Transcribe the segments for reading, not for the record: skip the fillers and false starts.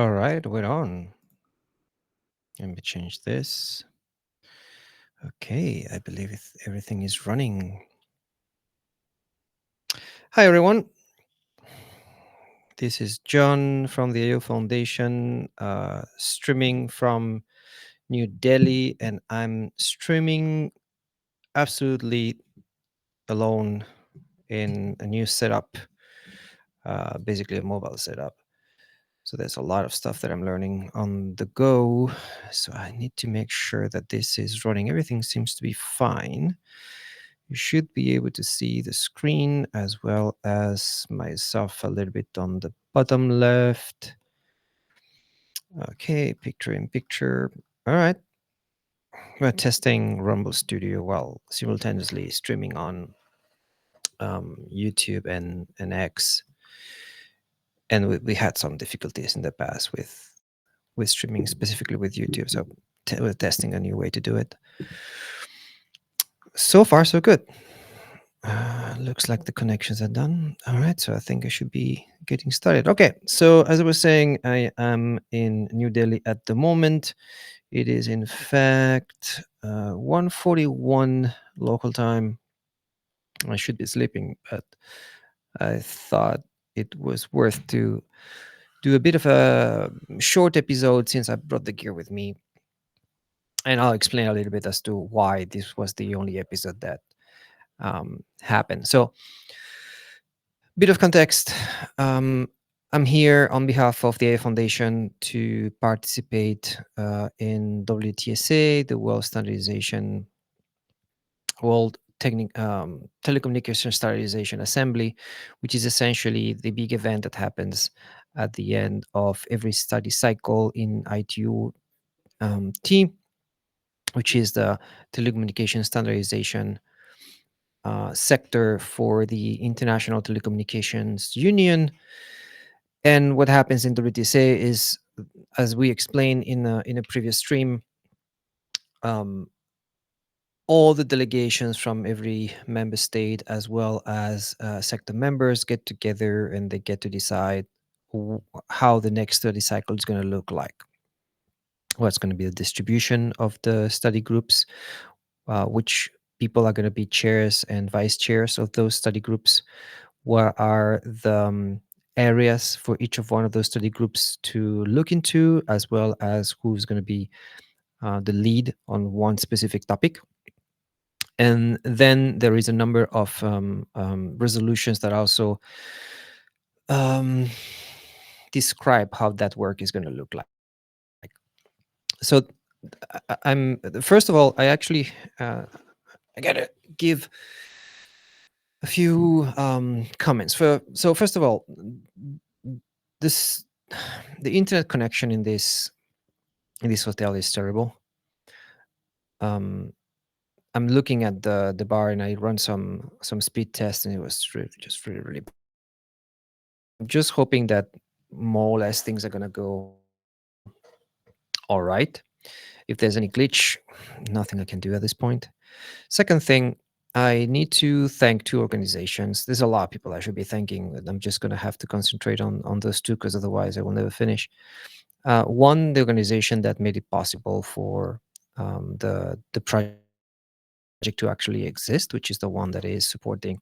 All right, we're on. Let me change this. Okay, I believe everything is running. Hi, everyone. This is John from the AO Foundation, streaming from New Delhi, and I'm streaming absolutely alone in a new setup, basically a mobile setup. So there's a lot of stuff that I'm learning on the go. So I need to make sure that this is running. Everything seems to be fine. You should be able to see the screen as well as myself a little bit on the bottom left. Okay, picture in picture. All right. We're testing Rumble Studio while simultaneously streaming on YouTube and X. And we had some difficulties in the past with streaming, specifically with YouTube. So we're testing a new way to do it. So far, so good. Looks like the connections are done. All right, so I think I should be getting started. Okay, so as I was saying, I am in New Delhi at the moment. It is in fact 1:41 local time. I should be sleeping, but I thought it was worth to do a bit of a short episode since I brought the gear with me. And I'll explain a little bit as to why this was the only episode that happened. So, bit of context. I'm here on behalf of the A Foundation to participate in WTSA, the World Telecommunication Standardization Assembly, which is essentially the big event that happens at the end of every study cycle in ITU T, which is the telecommunication standardization sector for the International Telecommunications Union. And what happens in WTSA is, as we explained in a previous stream, all the delegations from every member state, as well as sector members, get together and they get to decide how the next study cycle is going to look like. What's going to be the distribution of the study groups, which people are going to be chairs and vice chairs of those study groups, what are the areas for each of one of those study groups to look into, as well as who's going to be the lead on one specific topic. And then there is a number of resolutions that also describe how that work is going to look like. So I'm first of all, I actually I gotta give a few comments. So first of all, the internet connection in this hotel is terrible. I'm looking at the bar and I run some speed tests and it was just really bad. I'm just hoping that more or less things are gonna go all right. If there's any glitch, nothing I can do at this point. Second thing, I need to thank two organizations. There's a lot of people I should be thanking. I'm just going to have to concentrate on those two because otherwise I will never finish. One, the organization that made it possible for the project to actually exist, which is the one that is supporting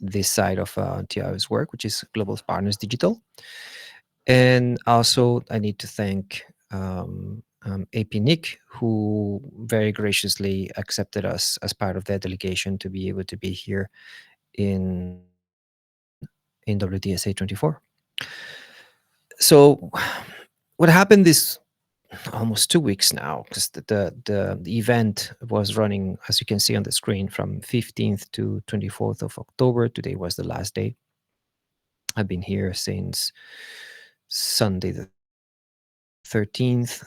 this side of TI's work, which is Global Partners Digital. And also, I need to thank AP Nick, who very graciously accepted us as part of their delegation to be able to be here in WTSA 24. So, what happened this almost 2 weeks now, because the event was running, as you can see on the screen, from 15th to 24th of October. Today was the last day. I've been here since Sunday the 13th.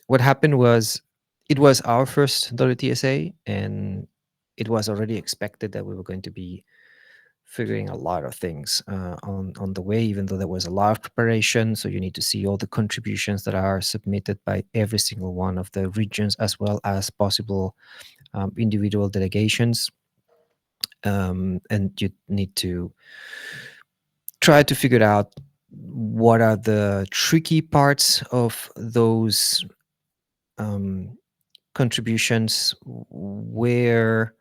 What happened was, it was our first WTSA, and it was already expected that we were going to be figuring a lot of things on the way, even though there was a lot of preparation. So you need to see all the contributions that are submitted by every single one of the regions, as well as possible individual delegations. And you need to try to figure out what are the tricky parts of those um, contributions, where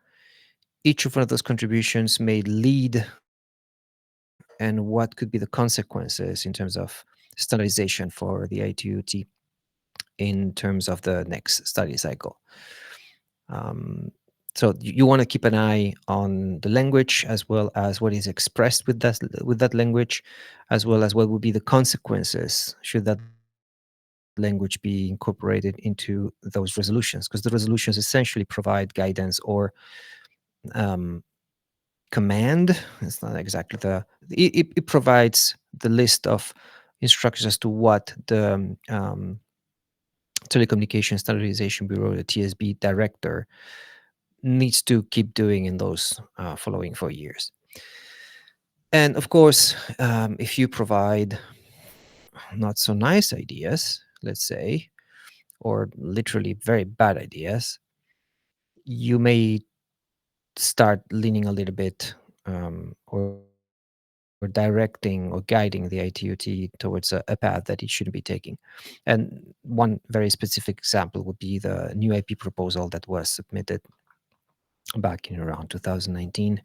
each of one of those contributions may lead, and what could be the consequences in terms of standardization for the ITUT in terms of the next study cycle. Um, so you want to keep an eye on the language, as well as what is expressed with that language, as well as what would be the consequences should that language be incorporated into those resolutions, because the resolutions essentially provide guidance or um, command. It's not exactly it provides the list of instructions as to what the Telecommunication Standardization Bureau, the TSB director, needs to keep doing in those following 4 years. And of course, if you provide not so nice ideas, let's say, or literally very bad ideas, you may start leaning a little bit, or directing or guiding the ITUT towards a path that it shouldn't be taking. And one very specific example would be the new IP proposal that was submitted back in around 2019,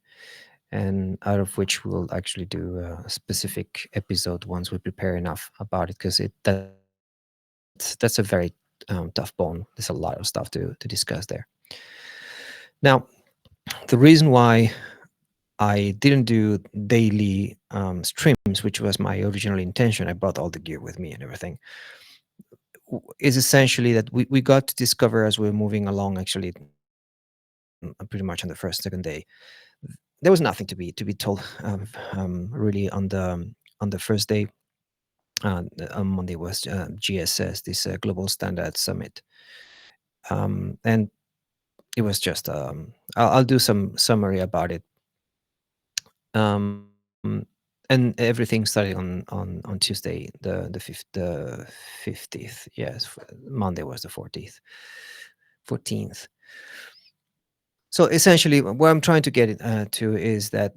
and out of which we'll actually do a specific episode once we prepare enough about it, because that's a very tough bone. There's a lot of stuff to discuss there. Now, the reason why I didn't do daily streams, which was my original intention, I brought all the gear with me and everything, is essentially that we got to discover as we we're moving along, actually, pretty much on the first, second day, there was nothing to be told, really, on the first day. On Monday was GSS, this Global Standards Summit, and it was just I'll do some summary about it. Um, and everything started on Tuesday, the 15th. Yes, Monday was the 14th. So essentially, what I'm trying to get to is that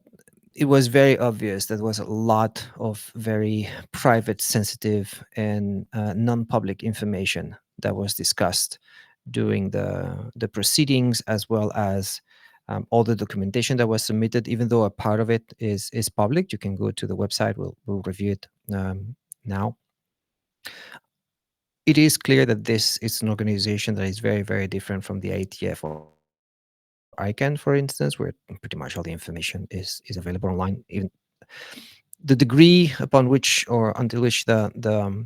it was very obvious that there was a lot of very private, sensitive, and non-public information that was discussed during the proceedings, as well as all the documentation that was submitted. Even though a part of it is public, you can go to the website. We'll review it now. It is clear that this is an organization that is very, very different from the ITF or ICANN, for instance, where pretty much all the information is available online. Even the degree upon which, or until which, the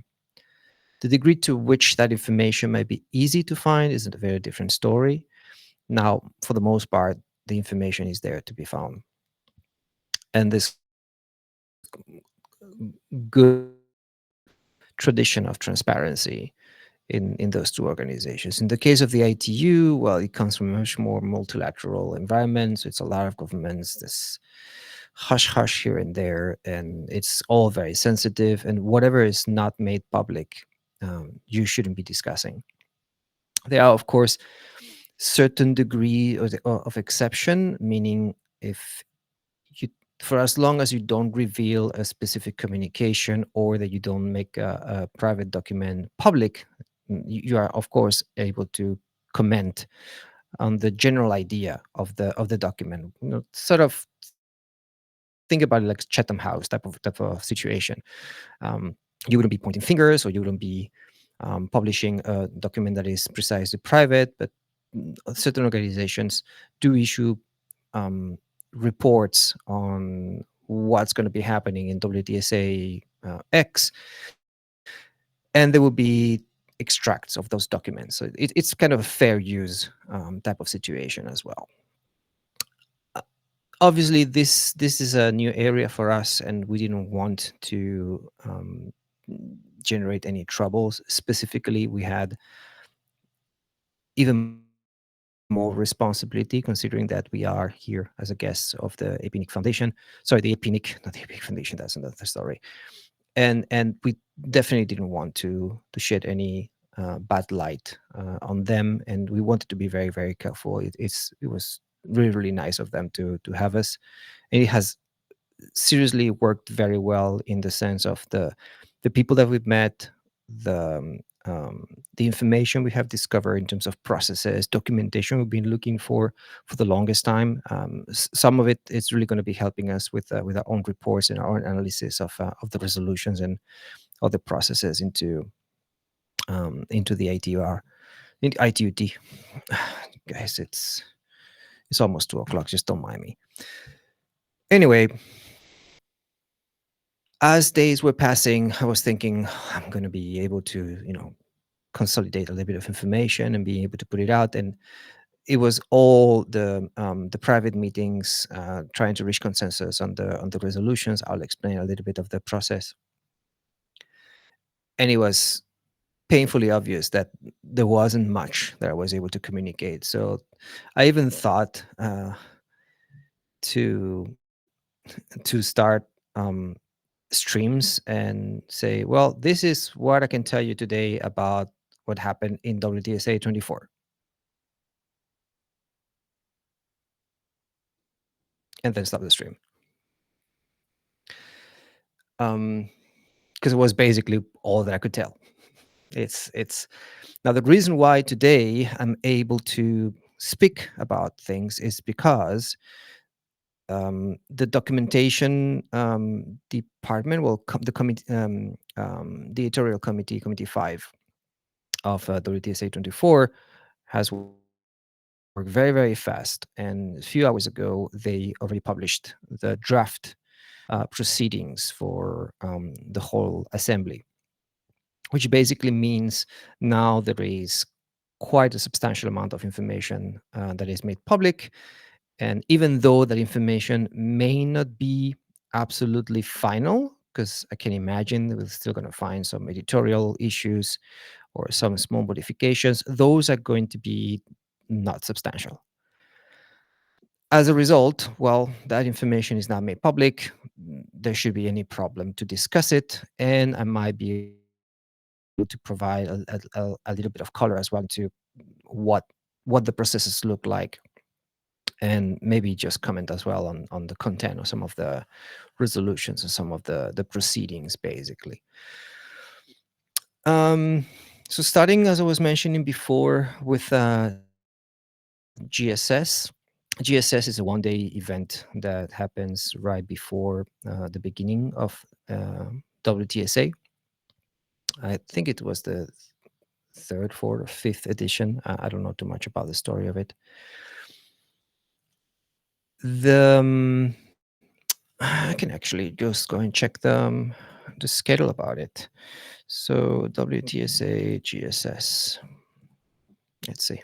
degree to which that information might be easy to find is a very different story. Now, for the most part, the information is there to be found, and this good tradition of transparency in those two organizations. In the case of the ITU, well, it comes from a much more multilateral environment, so it's a lot of governments, this hush hush here and there, and it's all very sensitive, and whatever is not made public, you shouldn't be discussing. There are, of course, certain degree of exception, meaning if you, for as long as you don't reveal a specific communication, or that you don't make a private document public, you are, of course, able to comment on the general idea of the document. Sort of think about it like Chatham House type of situation. Um, you wouldn't be pointing fingers, or you wouldn't be publishing a document that is precisely private, but certain organizations do issue um, reports on what's going to be happening in WTSA X, and there will be extracts of those documents. So it's kind of a fair use type of situation as well. Uh, Obviously, this is a new area for us, and we didn't want to generate any troubles. Specifically, we had even more responsibility, considering that we are here as a guest of the APNIC Foundation. Sorry, the APNIC, not the APNIC Foundation. That's another story. And we definitely didn't want to shed any bad light on them, and we wanted to be very, very careful. It was really, really nice of them to have us, and it has seriously worked very well in the sense of the people that we've met, the information we have discovered in terms of processes, documentation we've been looking for the longest time. Some of it is really going to be helping us with our own reports and our own analysis of the resolutions and other processes into the ITUR, into ITUT. Guys, it's almost 2 o'clock. Just don't mind me. Anyway, as days were passing, I was thinking I'm going to be able to, consolidate a little bit of information and be able to put it out. And it was all the private meetings, trying to reach consensus on the resolutions. I'll explain a little bit of the process, and it was painfully obvious that there wasn't much that I was able to communicate. So I even thought to start um, streams and say, well, this is what I can tell you today about what happened in WTSA 24, and then stop the stream. Because it was basically all that I could tell. It's now the reason why today I'm able to speak about things is because the documentation department, well, the editorial committee, Committee 5 of WTSA 24, has worked very, very fast. And a few hours ago, they already published the draft proceedings for the whole assembly, which basically means now there is quite a substantial amount of information that is made public. And even though that information may not be absolutely final, because I can imagine we're still going to find some editorial issues or some small modifications, those are going to be not substantial. As a result, well, that information is now made public. There should be any problem to discuss it, and I might be able to provide a little bit of color as well to what the processes look like, and maybe just comment as well on the content of some of the resolutions and some of the proceedings, basically. Um, so starting, as I was mentioning before, with GSS. GSS is a one-day event that happens right before the beginning of WTSA. I think it was the third, fourth, or fifth edition. I don't know too much about the story of it. The I can actually just go and check the schedule about it. So WTSA GSS. Let's see.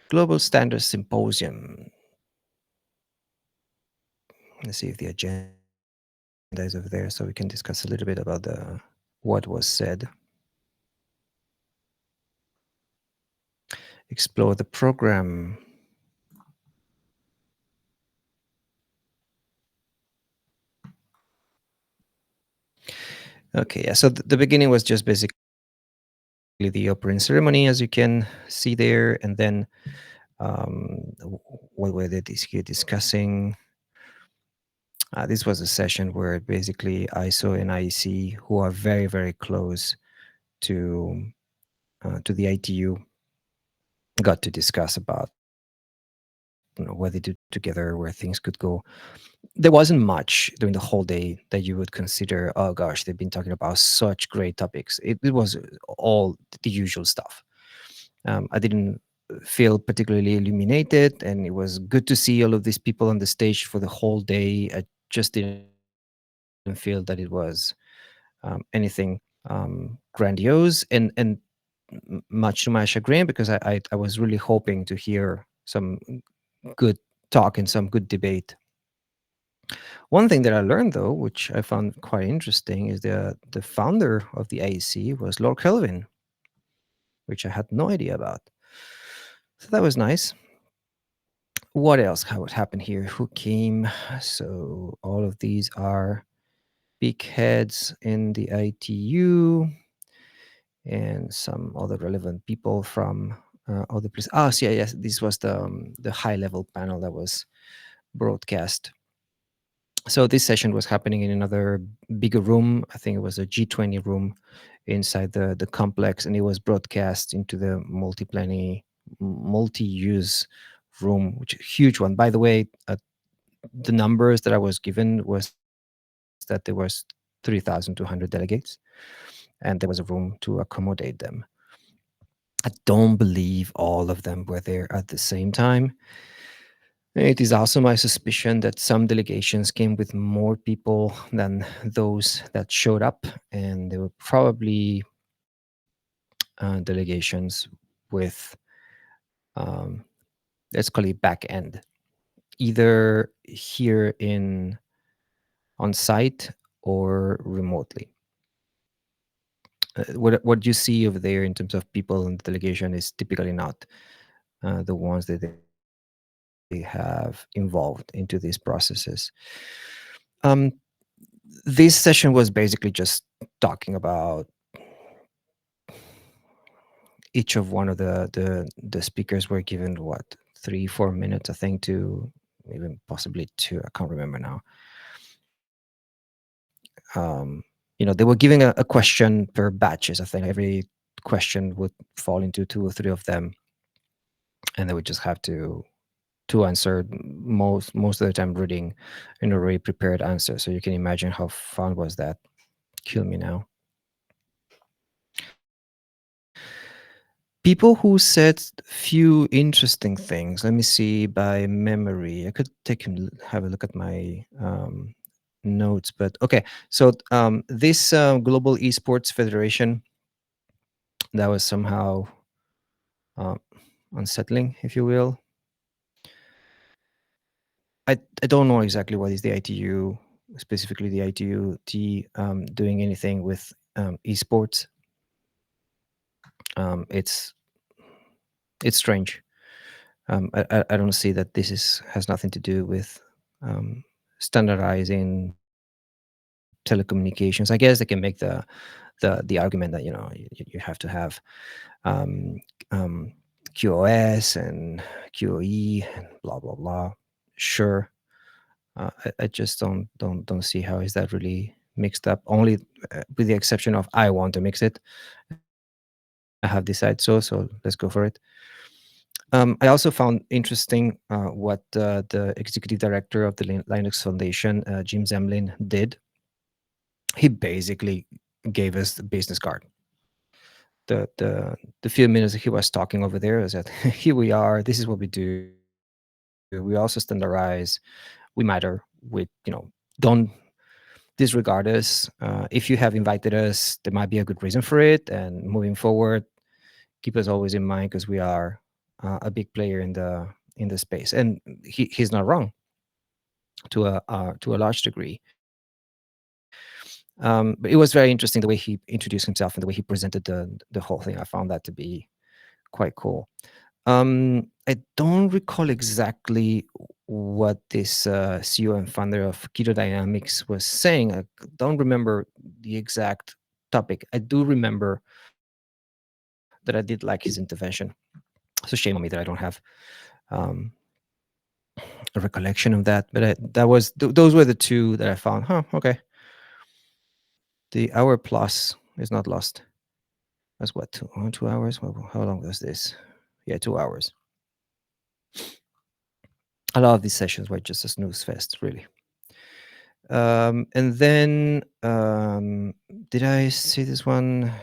Global Standards Symposium. Let's see if the agenda is over there, so we can discuss a little bit about what was said. Explore the program. Okay, yeah. So the beginning was just basically the opening ceremony, as you can see there, and then what were they discussing? This was a session where basically ISO and IEC, who are very, very close to the ITU, got to discuss about what they do together, where things could go. There wasn't much during the whole day that you would consider, oh gosh, they've been talking about such great topics. It was all the usual stuff. I didn't feel particularly illuminated, and it was good to see all of these people on the stage for the whole day. I just didn't feel that it was anything grandiose, and much to my chagrin, because I was really hoping to hear some good talk and some good debate. One thing that I learned, though, which I found quite interesting, is the founder of the AEC was Lord Kelvin, which I had no idea about. So that was nice. What else? How it happened here? Who came? So all of these are big heads in the ITU and some other relevant people from other place. Oh, so yeah, yes, this was the high level panel that was broadcast. So this session was happening in another bigger room. I think it was a G20 room inside the complex, and it was broadcast into the multi-use room, which is a huge one. By the way, the numbers that I was given was that there was 3,200 delegates, and there was a room to accommodate them. I don't believe all of them were there at the same time. It is also my suspicion that some delegations came with more people than those that showed up, and there were probably delegations with, um, let's call it back end, either here in on site or remotely. What you see over there in terms of people in the delegation is typically not the ones that they have involved into these processes. Um, this session was basically just talking about each of one of the speakers were given what 3-4 minutes, I think, to even possibly two. I can't remember now. They were giving a question per batches. I think every question would fall into two or three of them, and they would just have to answer most of the time reading an already prepared answer. So you can imagine how fun was that. Kill me now. People who said few interesting things. Let me see by memory. I could have a look at my notes, but okay. So this Global Esports Federation, that was somehow uh, unsettling, if you will. I don't know exactly what is the ITU, specifically the ITUT, doing anything with esports. It's strange. I don't see that this has nothing to do with standardizing telecommunications. I guess they can make the argument that you have to have um, um, QoS and QoE and blah blah blah. Sure, I just don't see how is that really mixed up. Only with the exception of I want to mix it. I have decided so let's go for it. I also found interesting what the executive director of the Linux Foundation, Jim Zemlin, did. He basically gave us the business card. The few minutes he was talking over there is that here we are. This is what we do. We also standardize. We matter. Don't disregard us. If you have invited us, there might be a good reason for it. And moving forward, keep us always in mind because we are a big player in the space. And he's not wrong to a large degree. But it was very interesting the way he introduced himself and the way he presented the whole thing. I found that to be quite cool. I don't recall exactly what this CEO and founder of Keto Dynamics was saying. I don't remember the exact topic. I do remember that I did like his intervention. So shame on me that I don't have um, a recollection of that. But those were the two that I found. Huh? Okay. The hour plus is not lost. That's what 2 hours. How long was this? Yeah, 2 hours. A lot of these sessions were just a snooze fest, really. And then did I see this one?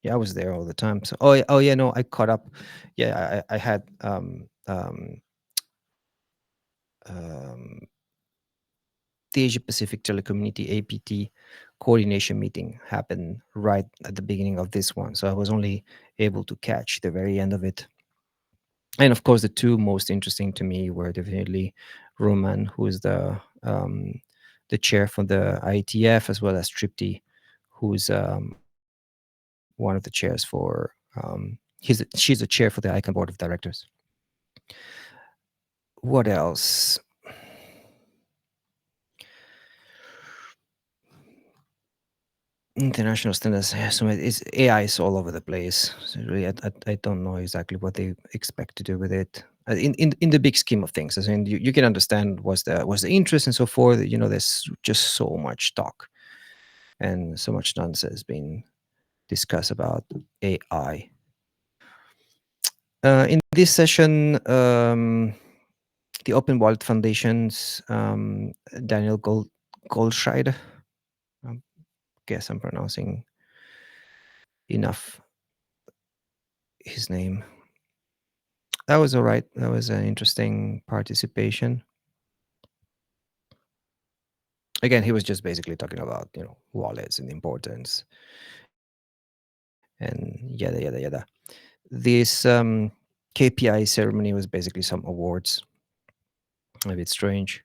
Yeah, I was there all the time. So oh yeah, no, I caught up. Yeah, I had um, the Asia Pacific Telecommunity APT coordination meeting happened right at the beginning of this one. So I was only able to catch the very end of it. And of course, the two most interesting to me were definitely Roman, who is the chair for the IETF, as well as Tripti, who's one of the chairs for she's the chair for the ICANN board of directors. What else? international standards. Yeah, so it's AI is all over the place. So really, I don't know exactly what they expect to do with it. In the big scheme of things, as in you can understand what's the interest and so forth. There's just so much talk and so much nonsense being discussed about AI. In this session, the Open World Foundation's Daniel Goldscheider. I guess I'm pronouncing enough his name. That was all right. That was an interesting participation. Again, he was just basically talking about wallets and the importance and yada yada yada. This KPI ceremony was basically some awards, a bit strange.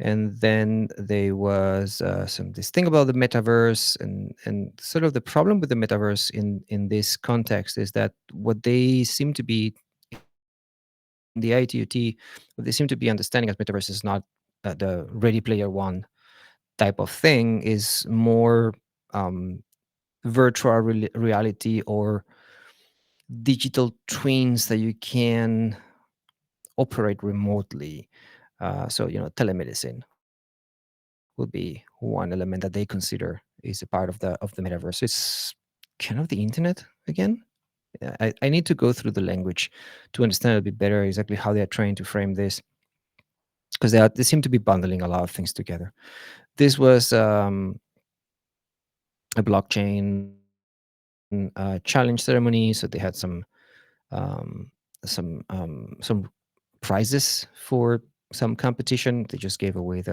And then there was some this thing about the metaverse, and sort of the problem with the metaverse in this context is that what they seem to be in the ITUT, what they seem to be understanding as metaverse is not the Ready Player One type of thing, is more um, virtual reality or digital twins that you can operate remotely. So telemedicine would be one element that they consider is a part of the metaverse. It's kind of the internet again. I need to go through the language to understand a bit better exactly how they are trying to frame this, because they seem to be bundling a lot of things together. This was a blockchain challenge ceremony, so they had um, some prizes for some competition. They just gave away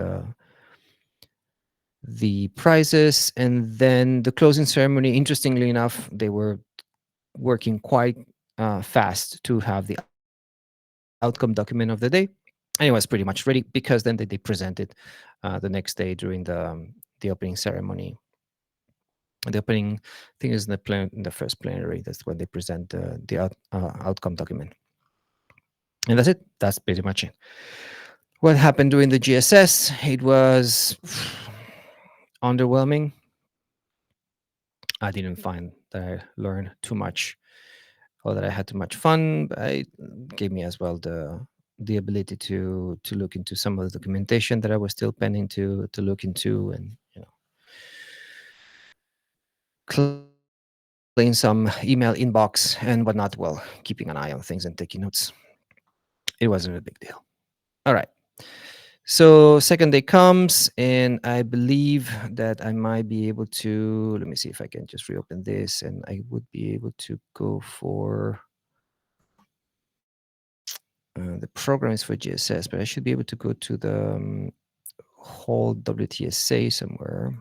the prizes, and then the closing ceremony. Interestingly enough, they were working quite fast to have the outcome document of the day, and it was pretty much ready because then they presented the next day during the opening ceremony. The opening thing is in the first plenary. That's when they present the outcome document, and that's it. That's pretty much it. What happened during the GSS? It was underwhelming. I didn't find that I learned too much or that I had too much fun. But it gave me as well the ability to look into some of the documentation that I was still pending to look into, and clean some email inbox and whatnot, while keeping an eye on things and taking notes. It wasn't a big deal. All right. So second day comes, and I believe that I might be able to. Let me see if I can just reopen this, and I would be able to go for the program is for GSS, but I should be able to go to the whole WTSA somewhere.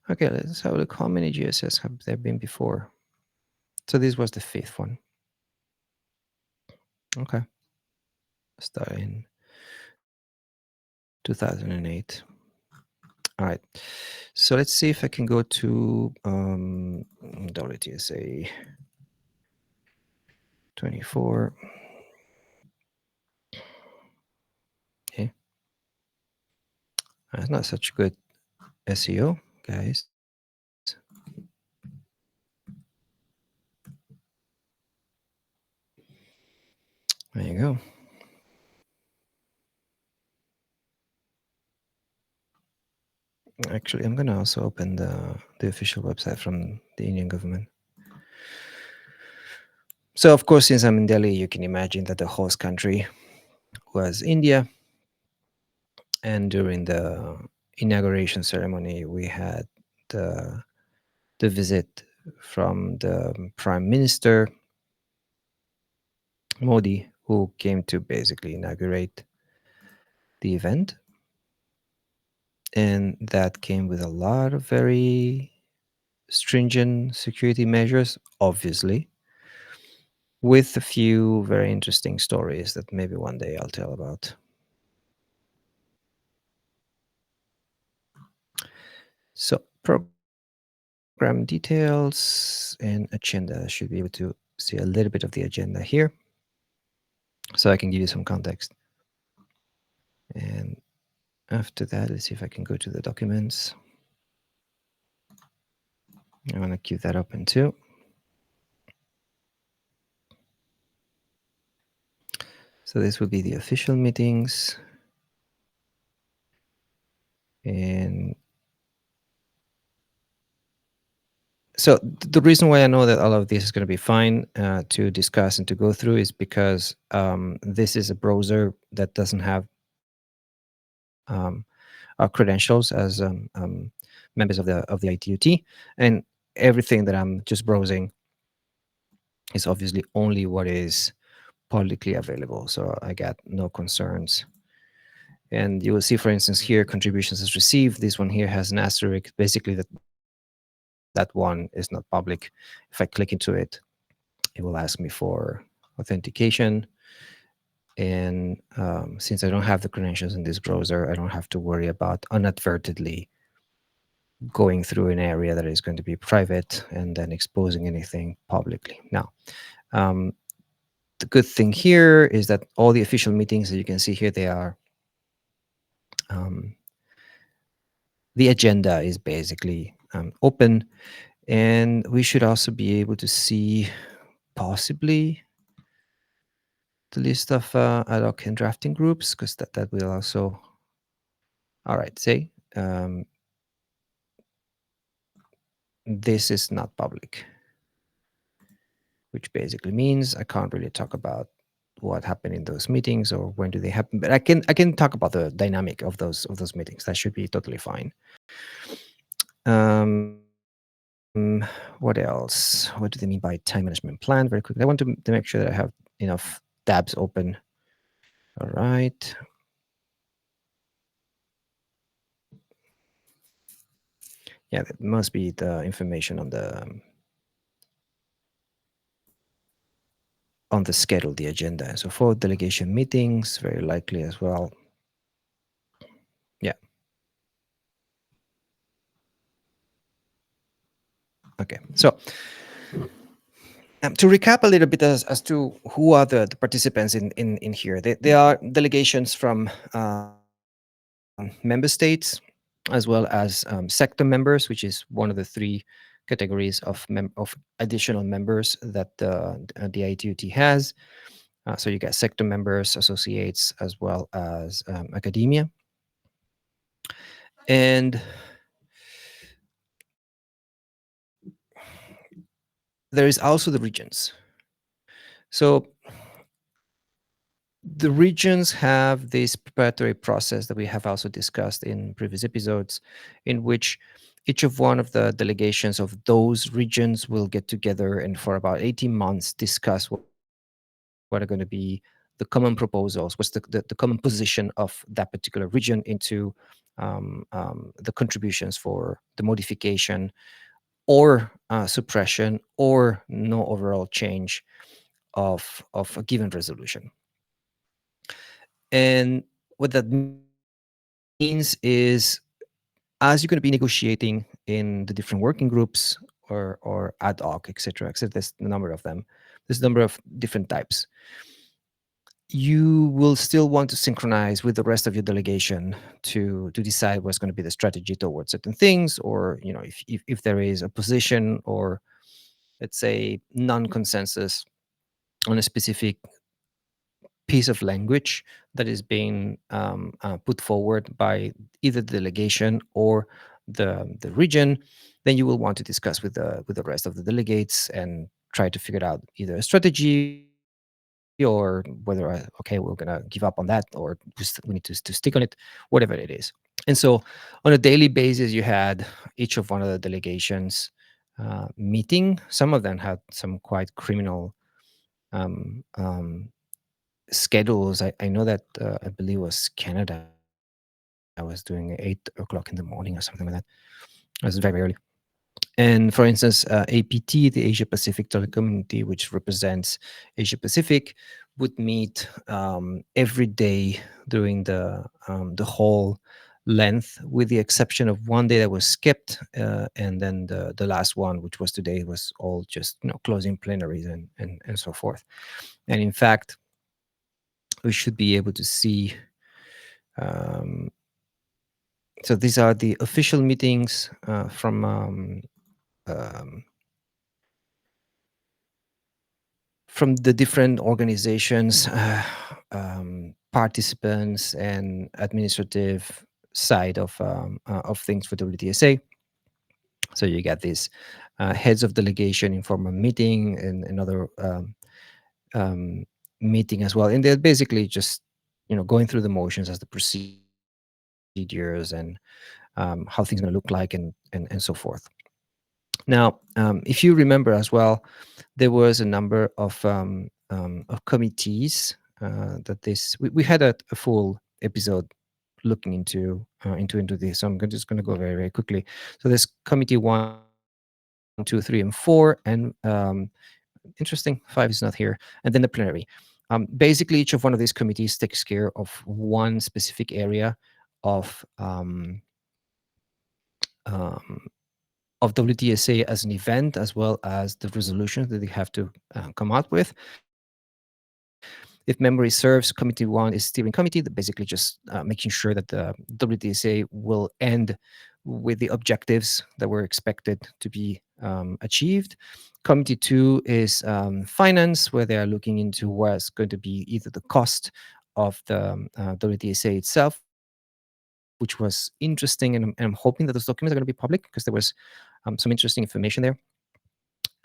Okay, let's have a look. How many GSS have there been before? So this was the fifth one. Okay. Start in 2008. All right. So let's see if I can go to WTSA 24. Okay. That's not such good SEO, guys. There you go. Actually, I'm going to also open the official website from the Indian government. So, of course, since I'm in Delhi, you can imagine that the host country was India. And during the inauguration ceremony, we had the visit from the Prime Minister Modi, who came to basically inaugurate the event. And that came with a lot of very stringent security measures, obviously, with a few very interesting stories that maybe one day I'll tell about. So, program details and agenda. I should be able to see a little bit of the agenda here, so I can give you some context. And after that, let's see if I can go to the documents. I want to keep that open too. So this will be the official meetings. And so the reason why I know that all of this is going to be fine to discuss and to go through is because this is a browser that doesn't have um, our credentials as members of the ITUT, and everything that I'm just browsing is obviously only what is publicly available. So I got no concerns. And you will see, for instance, here contributions as received. This one here has an asterisk. Basically, that one is not public. If I click into it, it will ask me for authentication. And since I don't have the credentials in this browser, I don't have to worry about inadvertently going through an area that is going to be private and then exposing anything publicly. Now, the good thing here is that all the official meetings that you can see here, they are the agenda is basically open, and we should also be able to see possibly the list of ad hoc and drafting groups, because that will also, all right, say this is not public, which basically means I can't really talk about what happened in those meetings or when do they happen, but I can talk about the dynamic of those meetings. That should be totally fine. What else? What do they mean by time management plan? Very quickly, I want to make sure that I have enough tabs open. All right. Yeah, that must be the information on the schedule, the agenda. So for delegation meetings, very likely as well. Yeah. Okay. So to recap a little bit as to who are the participants in here, they are delegations from member states, as well as sector members, which is one of the three categories of additional members that the ITUT has. So you get sector members, associates, as well as academia. And there is also the regions. So the regions have this preparatory process that we have also discussed in previous episodes, in which each of one of the delegations of those regions will get together and for about 18 months discuss what are going to be the common proposals, what's the common position of that particular region into the contributions for the modification or suppression or no overall change of a given resolution. And what that means is, as you're going to be negotiating in the different working groups or ad hoc, etc., there's a number of them. There's a number of different types. You will still want to synchronize with the rest of your delegation to decide what's going to be the strategy towards certain things, or if there is a position or, let's say, non-consensus on a specific piece of language that is being put forward by either the delegation or the region, then you will want to discuss with the rest of the delegates and try to figure out either a strategy or whether okay, we're gonna give up on that, or we need to stick on it, whatever it is. And so on a daily basis, you had each of one of the delegations meeting. Some of them had some quite criminal um, um, schedules. I know that I believe it was Canada. I was doing 8 o'clock in the morning or something like that. It was very early. And for instance, APT, the Asia Pacific Telecommunity, which represents Asia Pacific, would meet every day during the whole length, with the exception of one day that was skipped, and then the last one, which was today, was all just closing plenaries and so forth. And in fact, we should be able to see. So these are the official meetings from um, from the different organizations, participants, and administrative side of things for WTSA. So you get these heads of delegation in formal meeting and another um, meeting as well, and they're basically just going through the motions as the procedures and how things are going to look like and so forth. Now, if you remember as well, there was a number of committees that we had a full episode looking into this. So just going to go very very quickly. So there's committee 1, 2, 3, and 4, and interesting 5 is not here, and then the plenary. Basically, each of one of these committees takes care of one specific area of um, of WTSA as an event, as well as the resolutions that they have to come out with. If memory serves, Committee 1 is steering committee, that basically just making sure that the WTSA will end with the objectives that were expected to be achieved. Committee 2 is finance, where they are looking into what's going to be either the cost of the WTSA itself, which was interesting, and I'm hoping that those documents are going to be public because there was some interesting information there,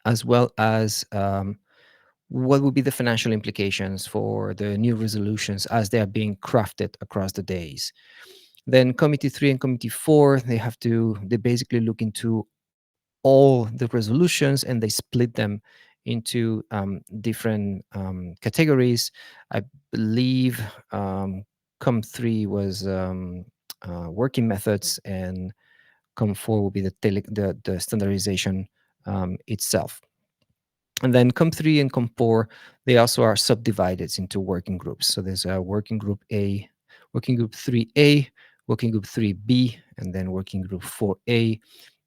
as well as what would be the financial implications for the new resolutions as they are being crafted across the days. Then Committee 3 and Committee 4, they basically look into all the resolutions and they split them into different categories. I believe Com3 was working methods, and Com4 will be the standardization itself. And then Com3 and Com4, they also are subdivided into working groups. So there's a working group A, working group 3A, working group 3B, and then working group 4A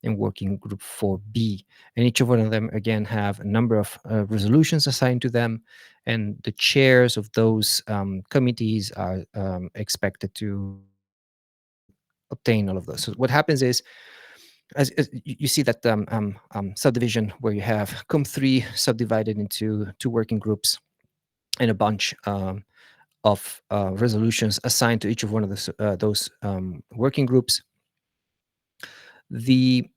and working group 4B. And each of one of them, again, have a number of resolutions assigned to them. And the chairs of those committees are expected to obtain all of those. So what happens is, as you see that subdivision where you have Com3 subdivided into 2 working groups and a bunch of resolutions assigned to each of one of those working groups. The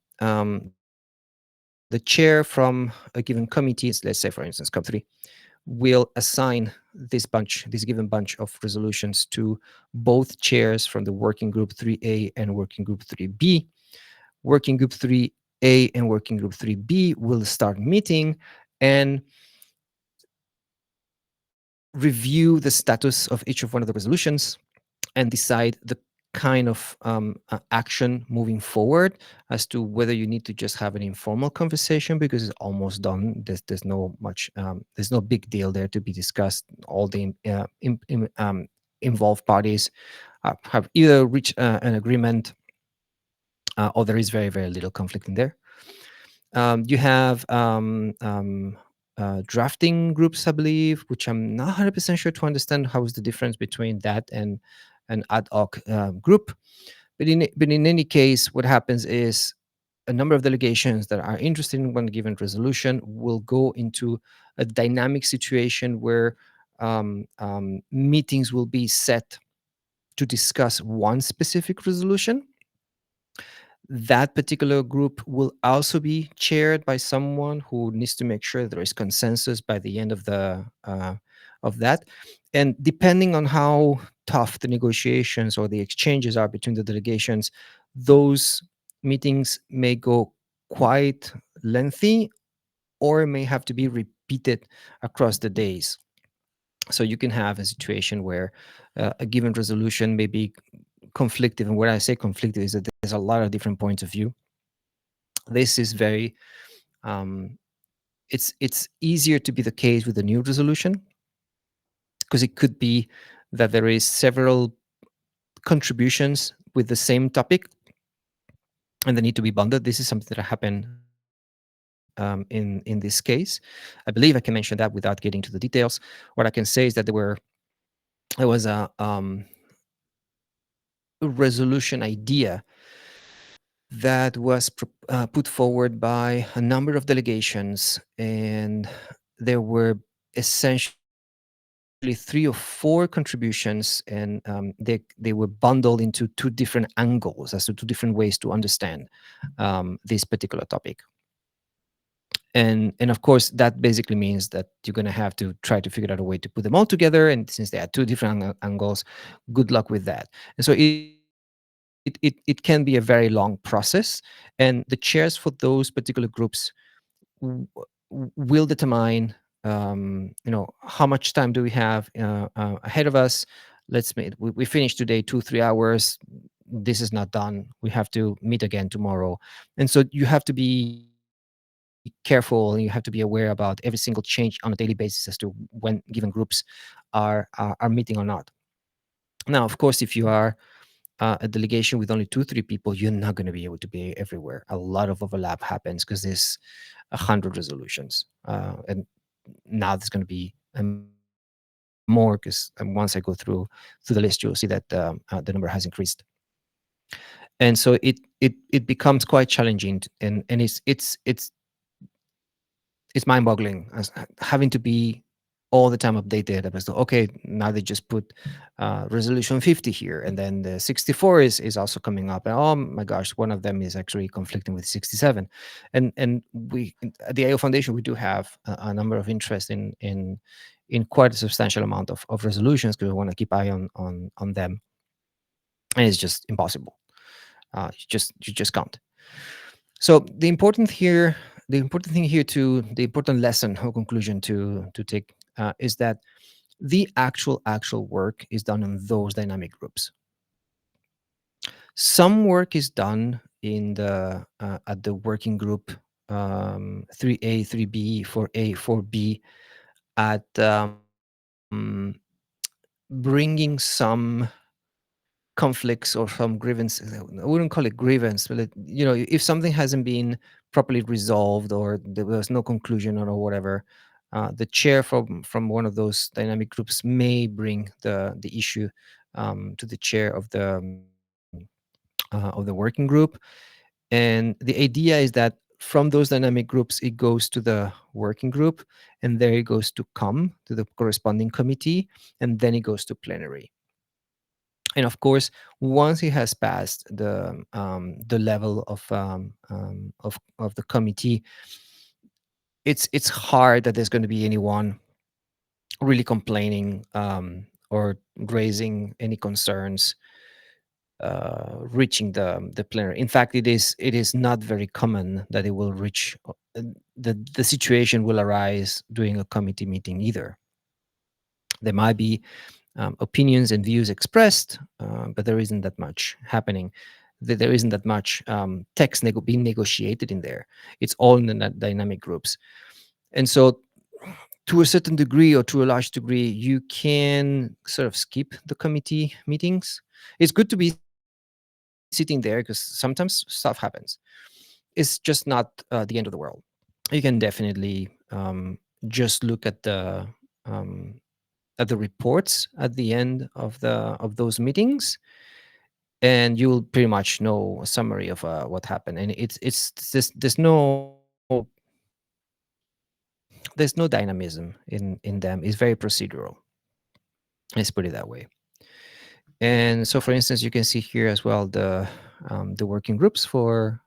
chair from a given committee, let's say for instance Com3, will assign this given bunch of resolutions to both chairs from the working group 3A and working group 3B. Working group 3A and working group 3B will start meeting and review the status of each of one of the resolutions and decide the kind of action moving forward as to whether you need to just have an informal conversation because it's almost done. There's no much, there's no big deal there to be discussed. All the involved parties have either reached an agreement or there is very, very little conflict in there. You have drafting groups, I believe, which I'm not 100% sure to understand how is the difference between that and an ad hoc group. But in any case, what happens is a number of delegations that are interested in one given resolution will go into a dynamic situation where meetings will be set to discuss one specific resolution. That particular group will also be chaired by someone who needs to make sure there is consensus by the end of that. And depending on how tough the negotiations or the exchanges are between the delegations, those meetings may go quite lengthy or may have to be repeated across the days. So you can have a situation where a given resolution may be conflictive. And when I say conflictive is that there's a lot of different points of view. This is very um, it's easier to be the case with a new resolution because it could be that there is several contributions with the same topic and they need to be bundled. This is something that happened in this case. I believe I can mention that without getting to the details. What I can say is that there was a resolution idea that was put forward by a number of delegations, and there were essentially three or four contributions, and they were bundled into two different angles, as to two different ways to understand this particular topic. And of course, that basically means that you're going to have to try to figure out a way to put them all together. And since they are two different angles, good luck with that. And so it can be a very long process, and the chairs for those particular groups w- will determine, how much time do we have ahead of us. Let's make we finished today 2 3 hours. This is not done, we have to meet again tomorrow. And so you have to be careful, and you have to be aware about every single change on a daily basis as to when given groups are meeting or not. Now, of course, if you are a delegation with only 2 3 people, you're not going to be able to be everywhere. A lot of overlap happens because there's 100 resolutions, and now there's going to be more, because once I go through the list, you'll see that the number has increased. And so it becomes quite challenging, and it's mind-boggling as having to be all the time updated as to, okay, now they just put resolution 50 here, and then the 64 is also coming up, and oh my gosh, one of them is actually conflicting with 67. And we at the AO Foundation, we do have a number of interest in quite a substantial amount of resolutions, because we want to keep eye on them, and it's just impossible. You just can't. So the important lesson or conclusion to take is that the actual work is done in those dynamic groups. Some work is done in the at the working group 3A, 3B, 4A, 4B, at bringing some conflicts or some grievance. I wouldn't call it grievance, but if something hasn't been properly resolved, or there was no conclusion, or whatever, the chair from one of those dynamic groups may bring the issue to the chair of the working group. And the idea is that from those dynamic groups, it goes to the working group, and there it goes to come to the corresponding committee, and then it goes to plenary. And of course, once it has passed the level of the committee, it's hard that there's going to be anyone really complaining, or raising any concerns reaching the plenary. In fact, it is not very common that it will reach. The situation will arise during a committee meeting either. There might be opinions and views expressed, but there isn't that much happening. There isn't that much text being negotiated in there. It's all in the dynamic groups. And so, to a certain degree, or to a large degree, you can sort of skip the committee meetings. It's good to be sitting there, because sometimes stuff happens. It's just not the end of the world. You can definitely just look um, at the reports at the end of those meetings, and you'll pretty much know a summary of what happened. And there's no dynamism in them. It's very procedural. Let's put it that way. And so, for instance, you can see here as well the working groups for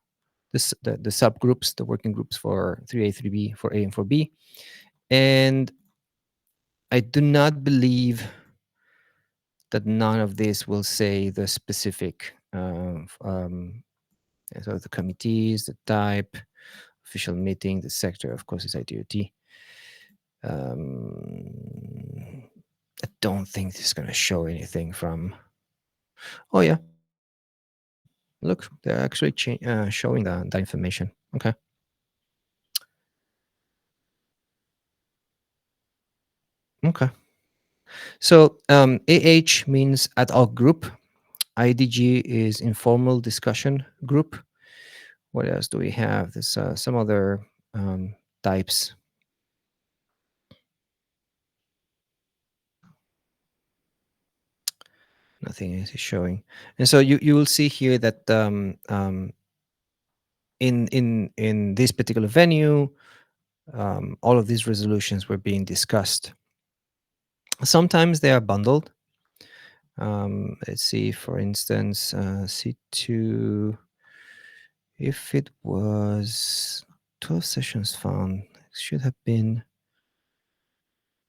the subgroups, the working groups for 3A, 3B, 4A, and 4B. And I do not believe that none of this will say the specific, so the committees, the type, official meeting, the sector, of course, is ITOT. I don't think this is going to show anything from. Oh yeah, look, they're actually showing the information. Okay. Okay. So AH means ad hoc group. IDG is informal discussion group. What else do we have? There's some other types. Nothing is showing. And so you will see here that in this particular venue, all of these resolutions were being discussed. Sometimes they are bundled. Let's see, for instance, C2, if it was 12 sessions found, it should have been.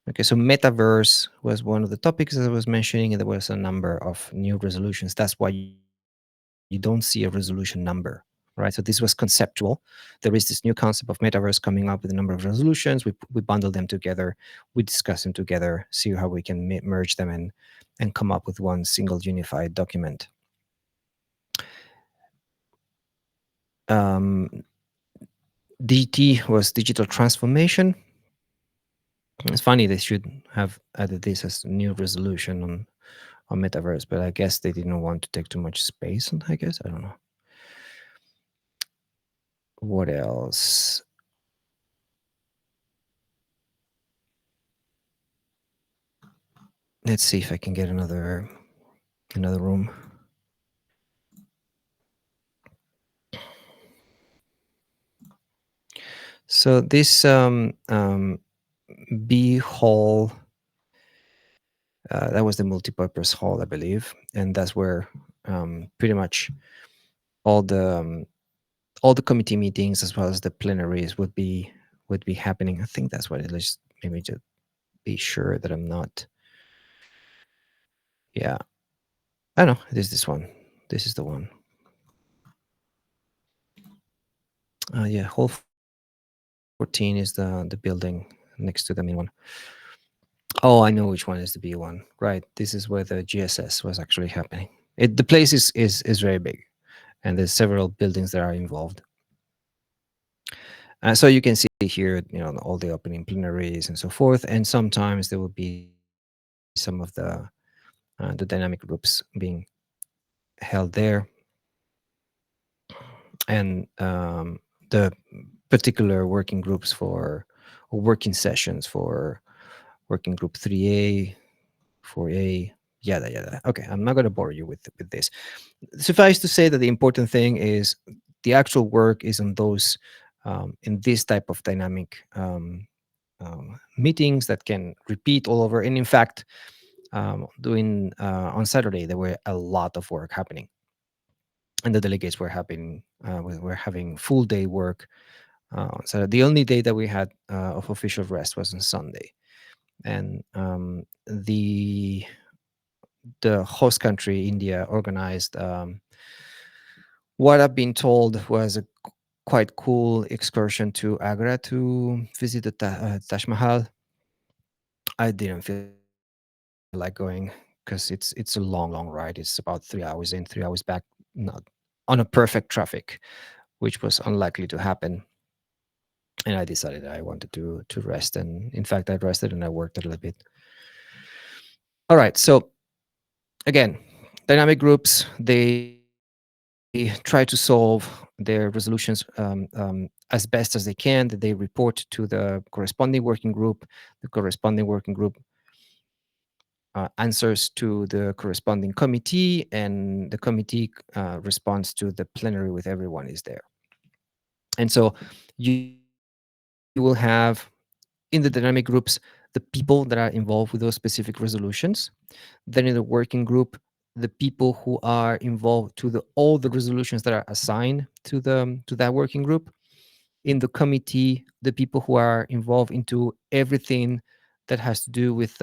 Okay, so metaverse was one of the topics that I was mentioning, and there was a number of new resolutions. That's why you don't see a resolution number, right? So this was conceptual. There is this new concept of metaverse coming up with a number of resolutions. We bundle them together, we discuss them together, see how we can merge them and come up with one single unified document. DT was digital transformation. It's funny they should have added this as a new resolution on metaverse, but I guess they didn't want to take too much space. And I guess I don't know what else. Let's see if I can get another room. So this B hall, that was the multipurpose hall, I believe, and that's where pretty much all the committee meetings as well as the plenaries would be happening. I think that's what it is. Maybe to be sure that I'm not. Yeah, I know it is this one. This is the one. Yeah, hall 14 is the building next to the main one. Oh, I know which one is the B one. Right. This is where the GSS was actually happening. The place is very big, and there's several buildings that are involved. So you can see here, all the opening plenaries and so forth. And sometimes there will be some of the dynamic groups being held there, and the particular working groups or working sessions for working group 3A, 4A, yada yada. Okay, I'm not going to bore you with this. Suffice to say that the important thing is the actual work is on those in this type of dynamic meetings that can repeat all over. And in fact, doing on Saturday there were a lot of work happening, and the delegates were having full day work. So the only day that we had of official rest was on Sunday, and the host country, India, organized what I've been told was a quite cool excursion to Agra to visit the Taj Mahal. I didn't feel like going because it's a long ride. It's about 3 hours in, 3 hours back, not on a perfect traffic, which was unlikely to happen. And I decided I wanted to rest, and in fact, I rested and I worked a little bit. All right, so again, dynamic groups, they try to solve their resolutions as best as they can. That they report to the corresponding working group. The corresponding working group answers to the corresponding committee, and the committee responds to the plenary with everyone is there. And so you will have in the dynamic groups the people that are involved with those specific resolutions. Then in the working group, the people who are involved to all the resolutions that are assigned to that working group. In the committee, the people who are involved into everything that has to do with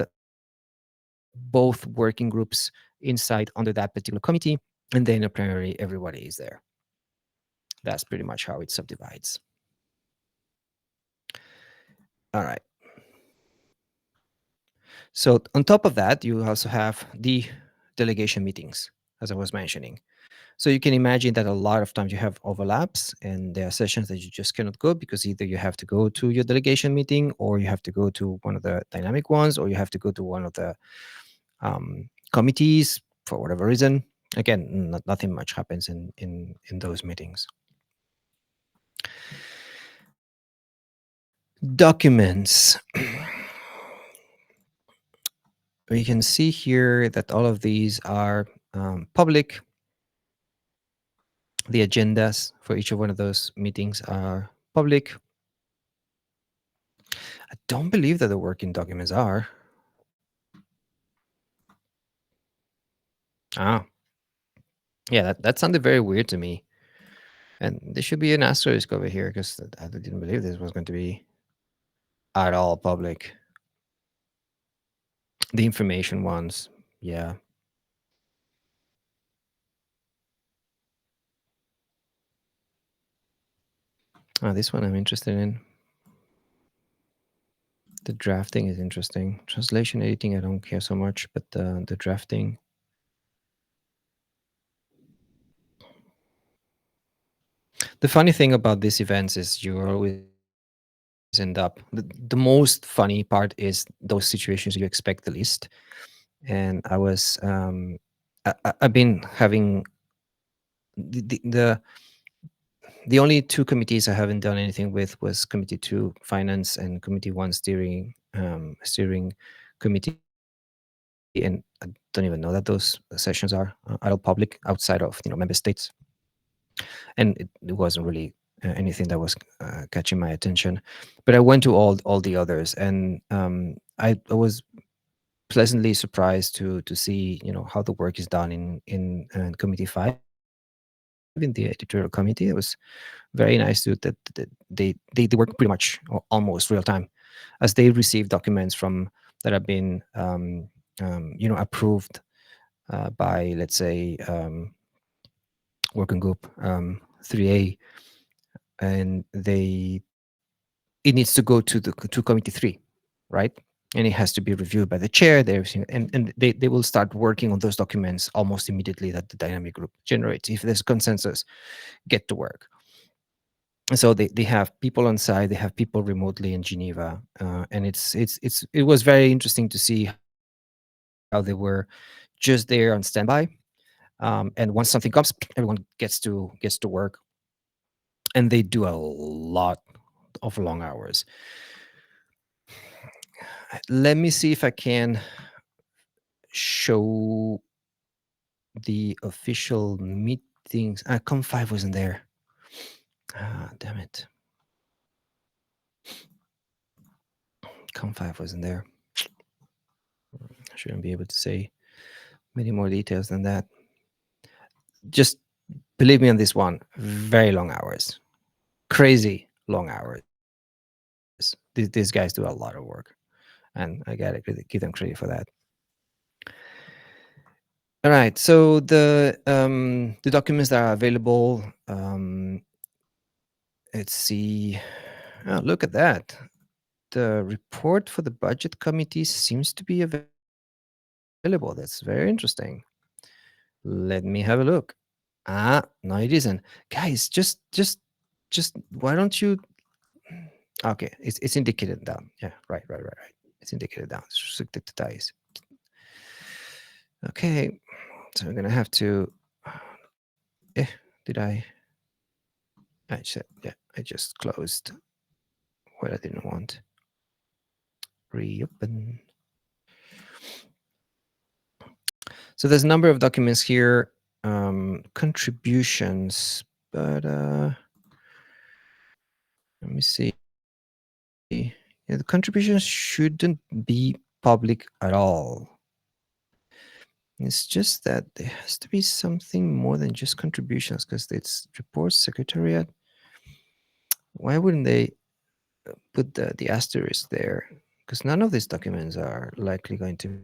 both working groups inside under that particular committee. And then apparently everybody is there. That's pretty much how it subdivides. All right. So on top of that, you also have the delegation meetings, as I was mentioning. So you can imagine that a lot of times you have overlaps, and there are sessions that you just cannot go because either you have to go to your delegation meeting, or you have to go to one of the dynamic ones, or you have to go to one of the committees for whatever reason. Again, nothing much happens in those meetings. Documents. We can see here that all of these are public. The agendas for each of one of those meetings are public. I don't believe that the working documents are. Ah, yeah, that sounded very weird to me. And there should be an asterisk over here because I didn't believe this was going to be at all public. The information ones, yeah. This one I'm interested in. The drafting is interesting. Translation editing, I don't care so much, but the drafting. The funny thing about these events is you always end up. The most funny part is those situations you expect the least. And I was, I've been having the only two committees I haven't done anything with was Committee Two Finance and Committee One Steering Committee, and I don't even know that those sessions are at all public outside of member states, and it wasn't really anything that was catching my attention. But I went to all the others, and I was pleasantly surprised to see how the work is done in Committee Five in the editorial committee. It was very nice that they work pretty much almost real time as they receive documents from that have been approved by, let's say, working group 3A, and it needs to go to committee 3, right? And it has to be reviewed by the chair there, and they will start working on those documents almost immediately that the dynamic group generates. If there's consensus, get to work. And so they have people on site, they have people remotely in Geneva, and it was very interesting to see how they were just there on standby. And once something comes, everyone gets to work, and they do a lot of long hours. Let me see if I can show the official meetings. Com5 wasn't there. Damn it. Com5 wasn't there. I shouldn't be able to say many more details than that. Just believe me on this one. Very long hours. Crazy long hours. These guys do a lot of work, and I gotta give them credit for that. All right. So the documents that are available. Let's see. Oh, look at that. The report for the budget committee seems to be available. That's very interesting. Let me have a look. No, it isn't. Guys, just why don't you? Okay, it's indicated down. Yeah, right. It's indicated down. It's restricted to dice. Okay, so we're gonna have to. Eh, did I? I said, yeah, I just closed what I didn't want. Reopen. So there's a number of documents here, contributions, but let me see. Yeah, the contributions shouldn't be public at all. It's just that there has to be something more than just contributions because it's reports secretariat. Why wouldn't they put the asterisk there? Because none of these documents are likely going to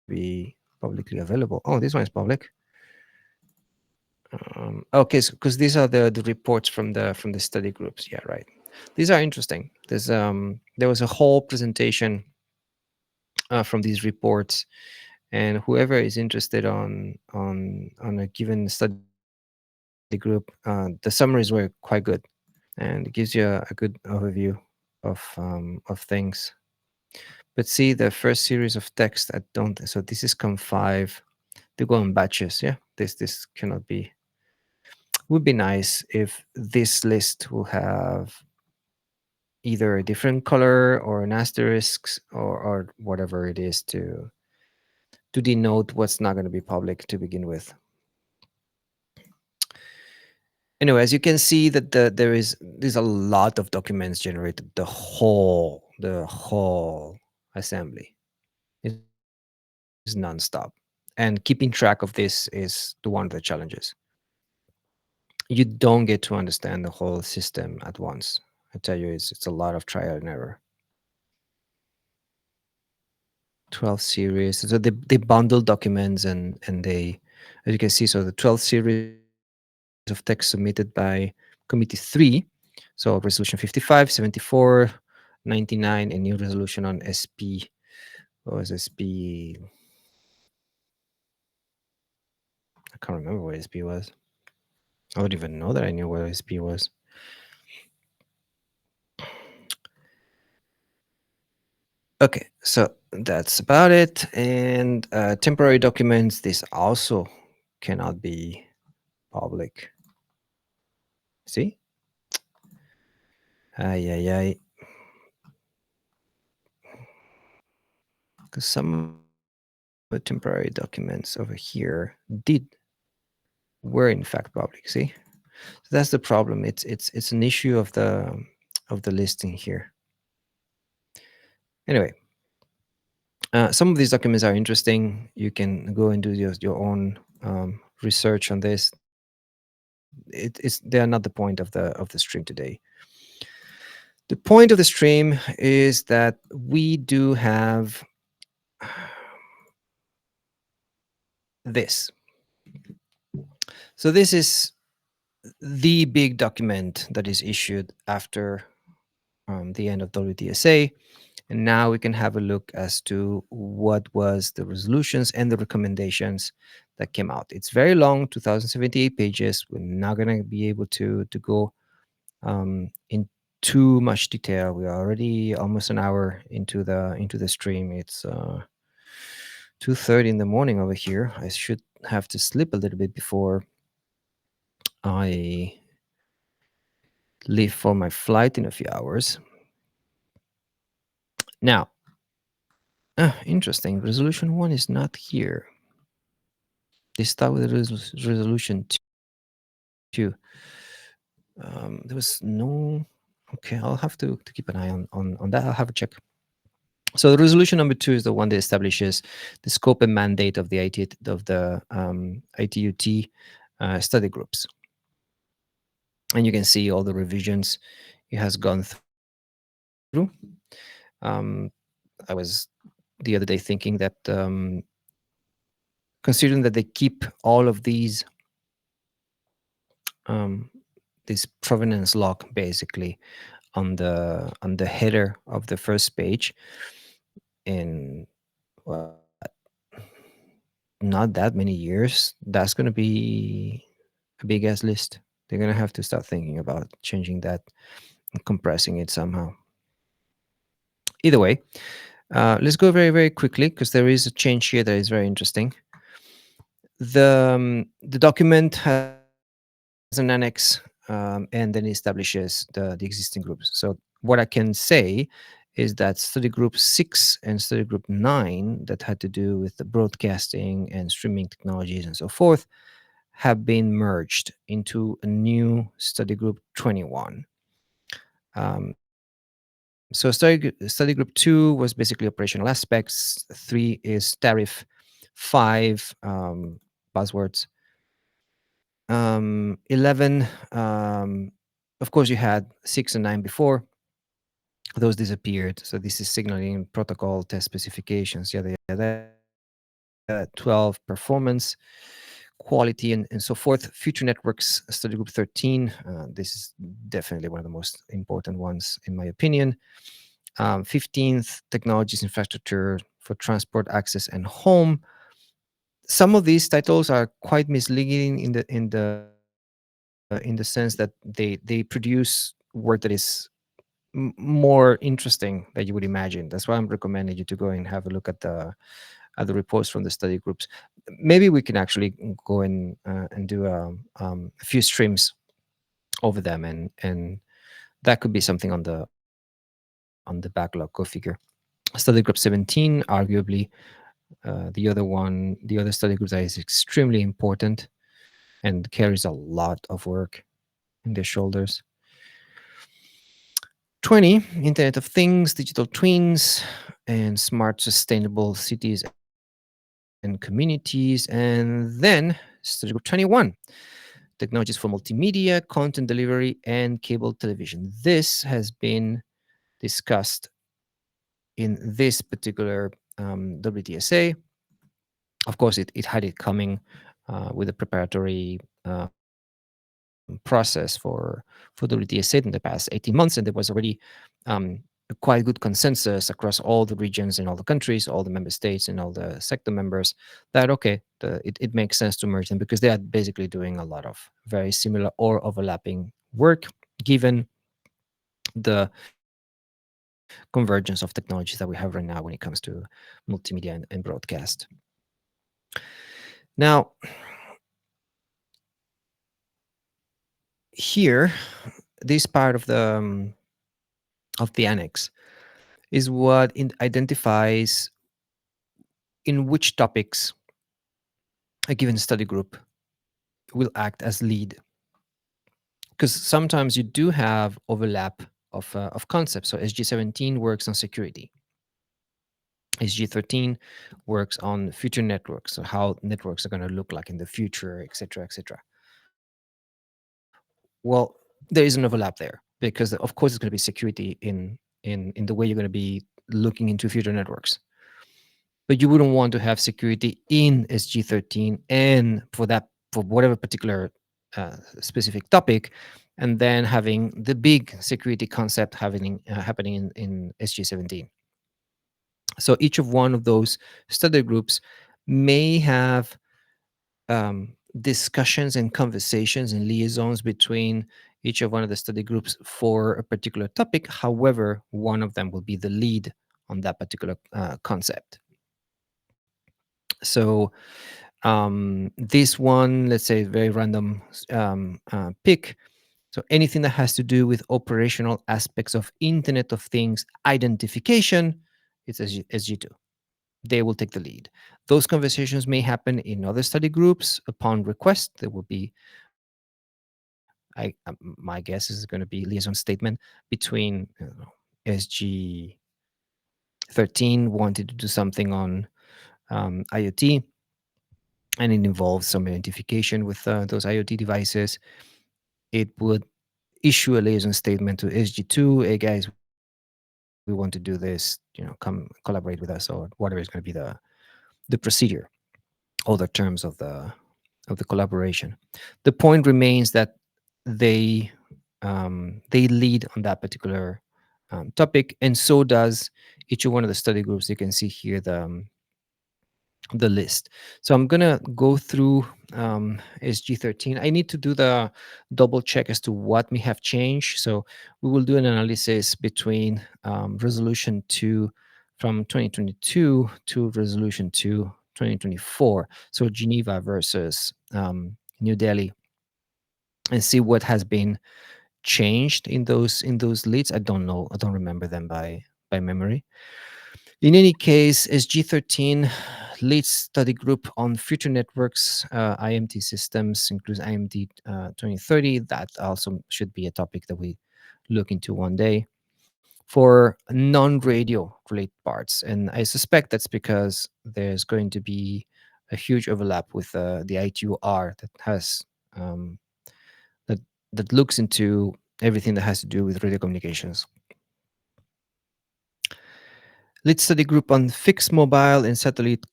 be publicly available. Oh, this one is public. Okay, because these are the reports from the study groups. Yeah, right. These are interesting. There was a whole presentation from these reports, and whoever is interested on a given study group, the summaries were quite good, and it gives you a good overview of things. But see, the first series of text, I don't. So this is Com5. They go in batches. Yeah, this cannot be. Would be nice if this list will have either a different color or an asterisk or whatever it is to denote what's not going to be public to begin with. Anyway, as you can see that there's a lot of documents generated. The whole assembly is nonstop, and keeping track of this is the one of the challenges. You don't get to understand the whole system at once. I tell you, it's a lot of trial and error. 12 series. So they bundle documents, and they, as you can see, so the 12 series of text submitted by committee 3. So resolution 55, 74, 99, and new resolution on SP. What was SP? I can't remember what SP was. I don't even know that I knew what SP was. Okay, so that's about it. And temporary documents, this also cannot be public. See? Ay, ay, ay. Because some of the temporary documents over here were in fact public. See? So that's the problem. It's an issue of the listing here. Anyway, some of these documents are interesting. You can go and do your own research on this. They are not the point of the stream today. The point of the stream is that we do have this. So this is the big document that is issued after the end of WTSA. And now we can have a look as to what was the resolutions and the recommendations that came out. It's very long, 2078 pages. We're not going to be able to go in too much detail. We're already almost an hour into the stream. It's 2:30 in the morning over here. I should have to sleep a little bit before I leave for my flight in a few hours. Now, interesting. Resolution 1 is not here. They start with resolution 2. There was no. Okay, I'll have to keep an eye on that. I'll have a check. So the resolution number 2 is the one that establishes the scope and mandate of the ITUT study groups, and you can see all the revisions it has gone through. I was the other day thinking that considering that they keep all of these this provenance log basically on the header of the first page, in not that many years, that's going to be a big ass list. They're going to have to start thinking about changing that and compressing it somehow. Either way, let's go very, very quickly because there is a change here that is very interesting. The document has an annex, and then establishes the existing groups. So what I can say is that study group 6 and study group 9, that had to do with the broadcasting and streaming technologies and so forth, have been merged into a new study group 21. So study group 2 was basically operational aspects. 3 is tariff. 5 buzzwords. 11, of course, you had 6 and 9 before. Those disappeared. So this is signaling protocol test specifications. Yada yada. 12 performance, quality, and so forth. Future networks, study group 13. This is definitely one of the most important ones, in my opinion. 15th, technologies infrastructure for transport, access, and home. Some of these titles are quite misleading in the sense that they produce work that is more interesting than you would imagine. That's why I'm recommending you to go and have a look at the reports from the study groups. Maybe we can actually go and do a few streams over them, and that could be something on the backlog. Go figure. Study group 17, arguably the other study group that is extremely important and carries a lot of work. in their shoulders. 20, Internet of Things, digital twins, and smart, sustainable cities and communities. And then study group 21, technologies for multimedia, content delivery, and cable television. This has been discussed in this particular WTSA. Of course, it had it coming with a preparatory process for WTSA in the past 18 months, and there was already um, a quite good consensus across all the regions in all the countries, all the member states, and all the sector members that okay, it makes sense to merge them because they are basically doing a lot of very similar or overlapping work, given the convergence of technologies that we have right now when it comes to multimedia and broadcast. Now, here, this part of the annex is what identifies in which topics a given study group will act as lead. Because sometimes you do have overlap of concepts. So SG17 works on security. SG13 works on future networks, so how networks are going to look like in the future, etc., etc. Well, there is an overlap there because, of course, it's going to be security in the way you're going to be looking into future networks. But you wouldn't want to have security in SG13 and for whatever particular specific topic, and then having the big security concept happening in SG17. So each of one of those study groups may have discussions and conversations and liaisons between each of one of the study groups for a particular topic. However, one of them will be the lead on that particular concept. So this one, let's say, very random pick. So anything that has to do with operational aspects of Internet of Things identification, it's SG2. They will take the lead. Those conversations may happen in other study groups upon request. There will be, my guess is going to be liaison statement between SG 13 wanted to do something on IoT, and it involves some identification with those IoT devices. It would issue a liaison statement to SG2. Hey guys, we want to do this. Come collaborate with us, or whatever is going to be the procedure, all the terms of the collaboration. The point remains that they lead on that particular topic, and so does each one of the study groups. You can see here the list. So I'm gonna go through SG13. I need to do the double check as to what may have changed. So we will do an analysis between resolution 2 from 2022 to resolution 2 2024. So Geneva versus New Delhi, and see what has been changed in those leads. I don't know. I don't remember them by memory. In any case, SG13 leads study group on future networks, IMT systems, includes IMT 2030. That also should be a topic that we look into one day for non-radio related parts. And I suspect that's because there's going to be a huge overlap with the ITUR that has that that looks into everything that has to do with radio communications. Lead study group on fixed mobile and satellite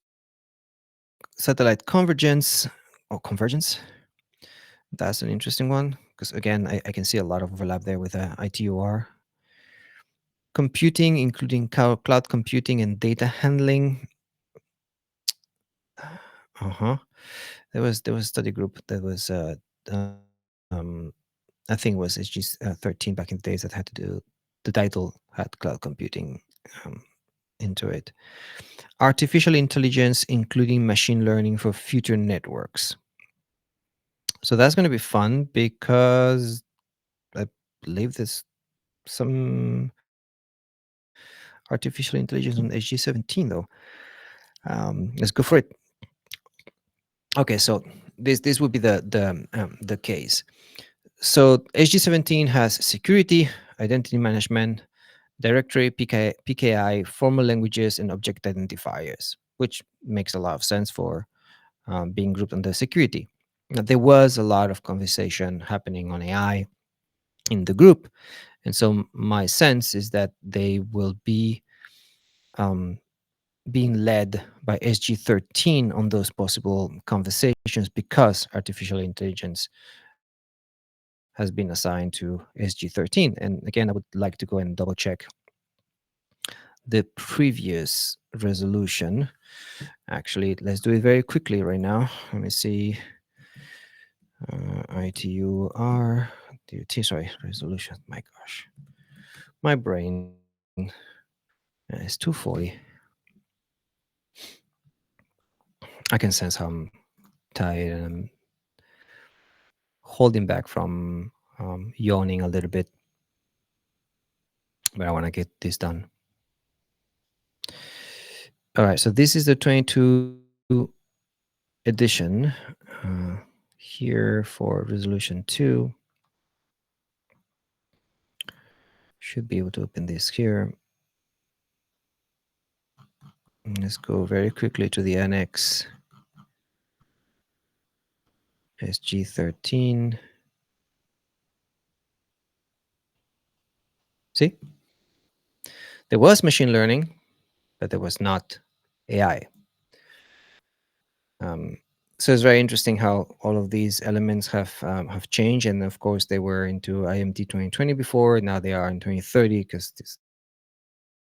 convergence or convergence. That's an interesting one because again, I can see a lot of overlap there with ITUR. Computing, including cloud computing and data handling. Uh-huh. There was a study group that was um, I think it was SG13 back in the days that had to do. The title had cloud computing um, into it. Artificial intelligence, including machine learning for future networks. So that's going to be fun because I believe there's some artificial intelligence on SG17 though. Let's go for it. Okay, so this would be the case. So HG17 has security, identity management, directory, PKI, formal languages, and object identifiers, which makes a lot of sense for being grouped under security. Now, there was a lot of conversation happening on AI in the group, and so my sense is that they will be um, being led by SG13 on those possible conversations because artificial intelligence has been assigned to SG13. And again, I would like to go and double check the previous resolution. Actually, let's do it very quickly right now. Let me see. ITUR, DUT, sorry, resolution. My gosh. My brain is 240. I can sense how I'm tired and I'm holding back from yawning a little bit, but I want to get this done. All right, so this is the 22 edition here for resolution 2. Should be able to open this here. Let's go very quickly to the annex. SG13. See? There was machine learning, but there was not AI. So it's very interesting how all of these elements have changed, and of course they were into IMT 2020 before. Now they are in 2030 because this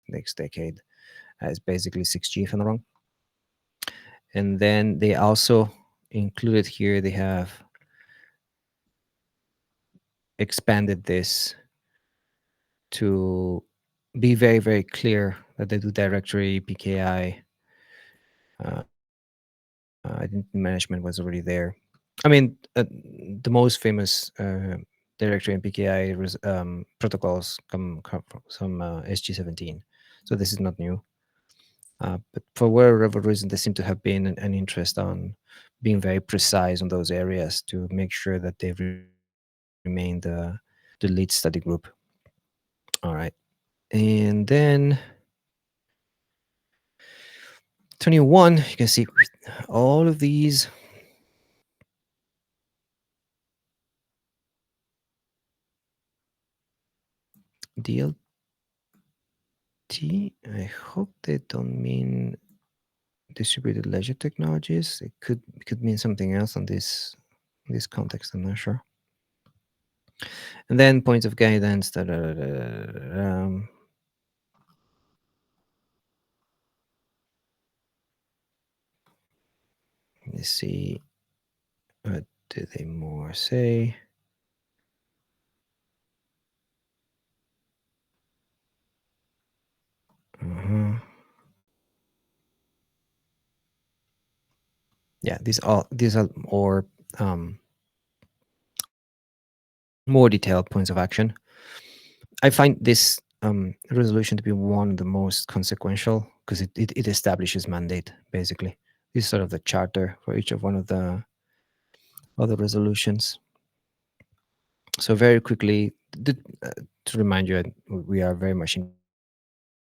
next decade is basically 6G, if I'm not wrong. And then they also included here. They have expanded this to be very, very clear that they do directory, PKI. Identity management was already there. I mean, the most famous directory and PKI protocols come from SG17, so this is not new. But for whatever reason, there seem to have been an interest on being very precise on those areas to make sure that they remain the lead study group. All right, and then 21, you can see all of these DLT. I hope they don't mean distributed ledger technologies. It could mean something else on this context. I'm not sure. And then points of guidance. Let me see. What did they more say? Yeah, these are more detailed points of action. I find this resolution to be one of the most consequential because it establishes mandate, basically. This is sort of the charter for each of one of the other resolutions. So very quickly, to remind you, we are very much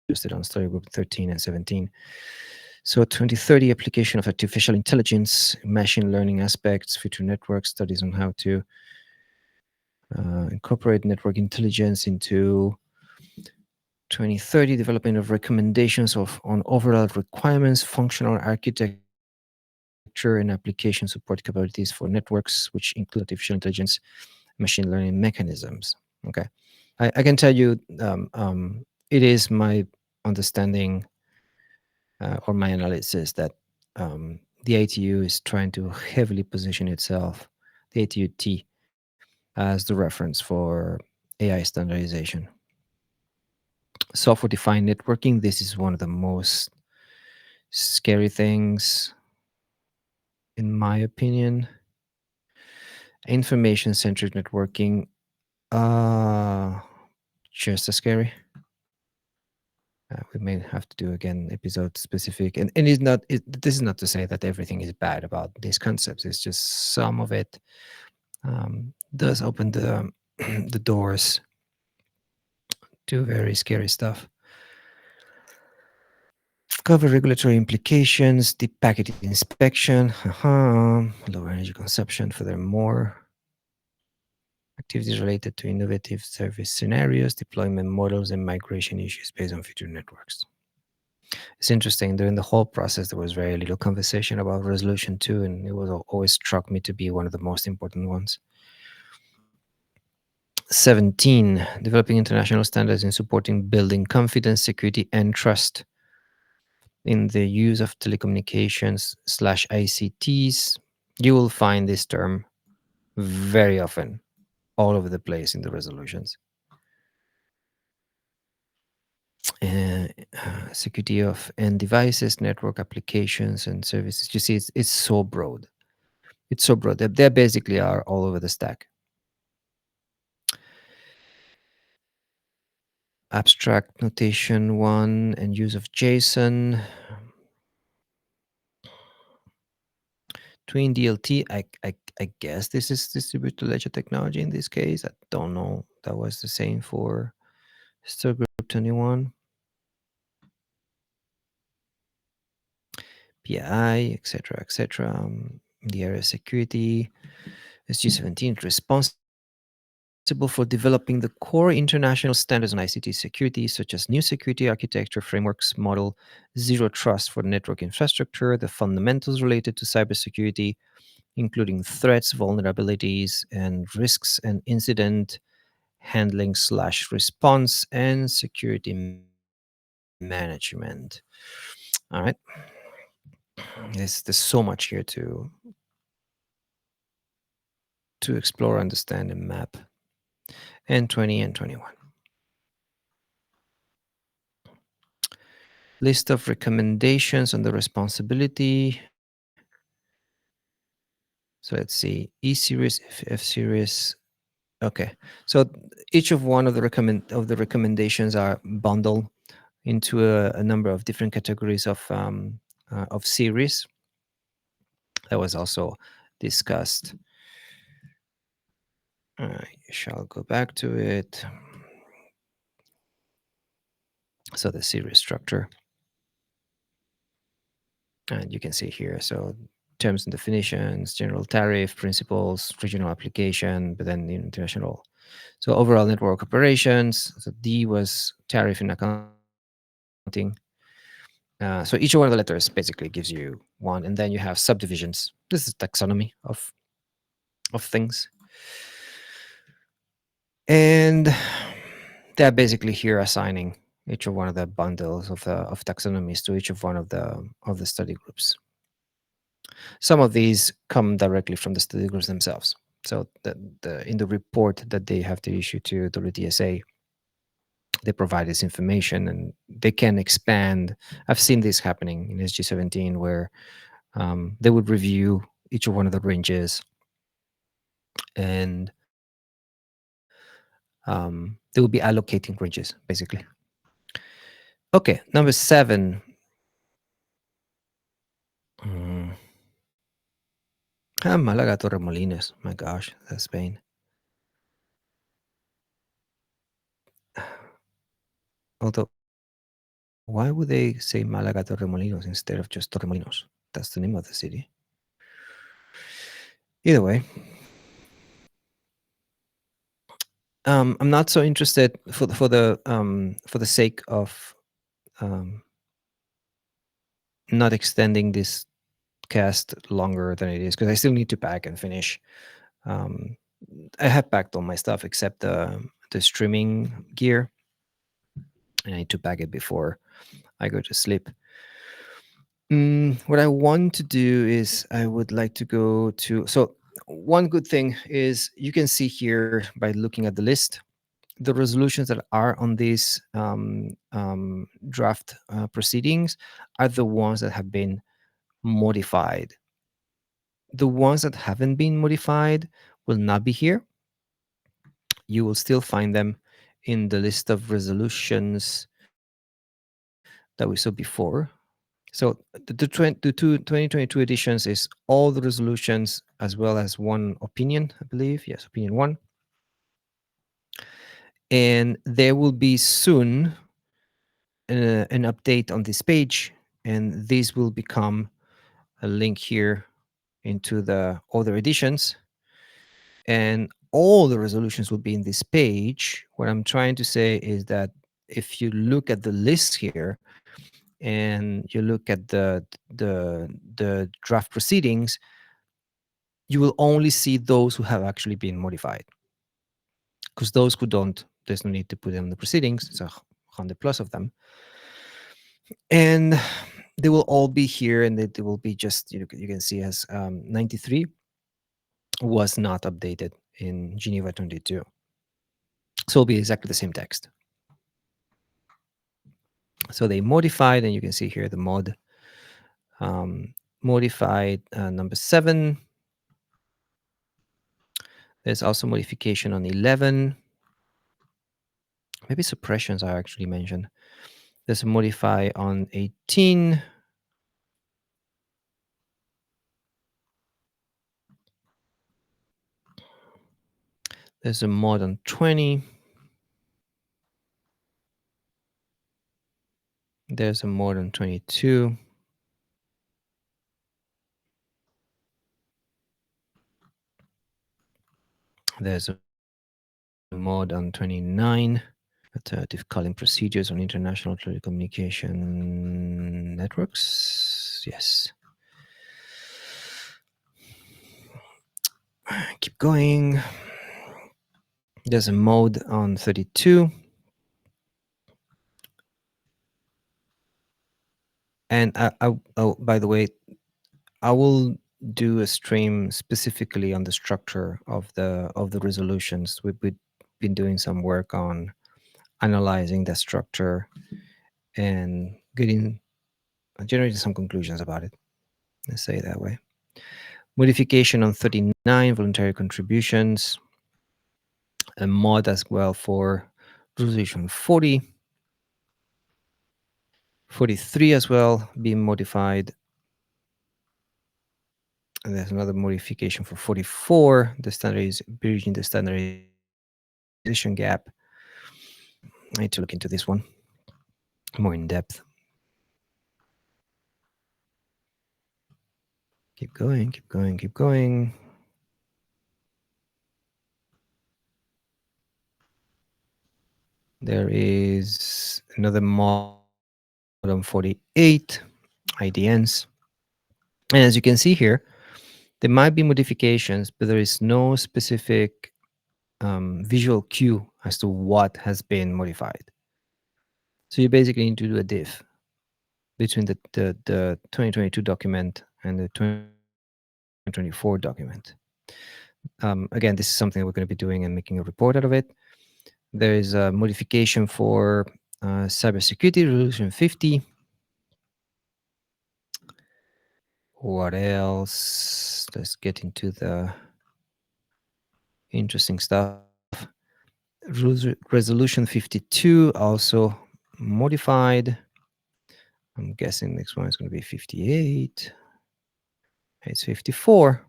interested on study group 13 and 17. So 2030 application of artificial intelligence, machine learning aspects, future network studies on how to incorporate network intelligence into 2030 development of recommendations on overall requirements, functional architecture, and application support capabilities for networks, which include artificial intelligence, machine learning mechanisms. Okay, I can tell you it is my understanding or my analysis that the ATU is trying to heavily position itself, the ATU-T, as the reference for AI standardization. Software-defined networking, this is one of the most scary things, in my opinion. Information-centric networking, just as scary. We may have to do again episode specific, and it's not. This is not to say that everything is bad about these concepts. It's just some of it does open the the doors to very scary stuff. Cover regulatory implications, deep packet inspection, lower energy consumption, furthermore, activities related to innovative service scenarios, deployment models, and migration issues based on future networks. It's interesting, during the whole process, there was very little conversation about resolution 2, and it was always struck me to be one of the most important ones. 17, developing international standards in supporting building confidence, security, and trust in the use of telecommunications slash ICTs. You will find this term very often all over the place in the resolutions. Uh, Security of end devices, network applications, and services. You see, it's so broad. It's so broad. They basically are all over the stack. Abstract notation 1 and use of JSON. Twin DLT, I guess this is distributed ledger technology in this case. I don't know. That was the same for Still Group 21. PI, etc., etc. The area of security. SG17 responsible for developing the core international standards on ICT security, such as new security architecture frameworks, model zero trust for network infrastructure, the fundamentals related to cybersecurity, including threats, vulnerabilities, and risks, and incident handling slash response, and security management. All right. There's so much here to explore, understand, and map. And 20 and 21. List of recommendations on the responsibility. So let's see, E series, F series. Okay, so each of one of the recommendations are bundled into a number of different categories of series. That was also discussed. I shall go back to it. So the series structure, and you can see here. So terms and definitions, general tariff, principles, regional application, but then international. So overall network operations. So D was tariff and accounting. So each one of the letters basically gives you one, and then you have subdivisions. This is taxonomy of things, and they're basically here assigning each of one of the bundles of taxonomies to each of one of the study groups. Some of these come directly from the study groups themselves. So in the report that they have to issue to WTSA, they provide this information and they can expand. I've seen this happening in SG17 where they would review each of one of the ranges and they will be allocating ranges basically. Okay, number 7. Malaga Torremolinos. My gosh, that's Spain. Although, why would they say Malaga Torremolinos instead of just Torremolinos? That's the name of the city. Either way, I'm not so interested for the sake of not extending this cast longer than it is because I still need to pack and finish. I have packed all my stuff except the streaming gear. I need to pack it before I go to sleep. What I want to do is I would like to go to. So one good thing is you can see here by looking at the list, the resolutions that are on these draft proceedings are the ones that have been modified. The ones that haven't been modified will not be here. You will still find them in the list of resolutions that we saw before. So the 2022 editions is all the resolutions as well as one opinion, I believe. Yes, opinion one. And there will be soon an update on this page, and this will become a link here into the other editions, and all the resolutions will be in this page. What I'm trying to say is that if you look at the list here and you look at the draft proceedings, you will only see those who have actually been modified, because those who don't, there's no need to put them in the proceedings. It's 100 plus of them, and they will all be here, and they will be just, you can see as 93 was not updated in Geneva 22. So it'll be exactly the same text. So they modified, and you can see here the mod modified number 7. There's also modification on 11. Maybe suppressions are actually mentioned. There's a modify on 18. There's a mod on 20. There's a mod on 22. There's a mod on 29. Alternative calling procedures on international telecommunication networks. Yes. Keep going. There's a mode on 32. And oh, by the way, I will do a stream specifically on the structure of the resolutions. We've been doing some work on analyzing the structure and generating some conclusions about it. Let's say it that way. Modification on 39, voluntary contributions. A mod as well for resolution 40. 43 as well being modified. And there's another modification for 44, bridging the standardization gap. I need to look into this one more in depth. Keep going, keep going, keep going. There is another mod on 48, IDNs. And as you can see here, there might be modifications, but there is no specific visual cue as to what has been modified. So you basically need to do a diff between the 2022 document and the 2024 document. Again, this is something that we're going to be doing and making a report out of it. There is a modification for cybersecurity, resolution 50. What else? Let's get into the interesting stuff. Resolution 52 also modified. I'm guessing next one is going to be 58. It's 54.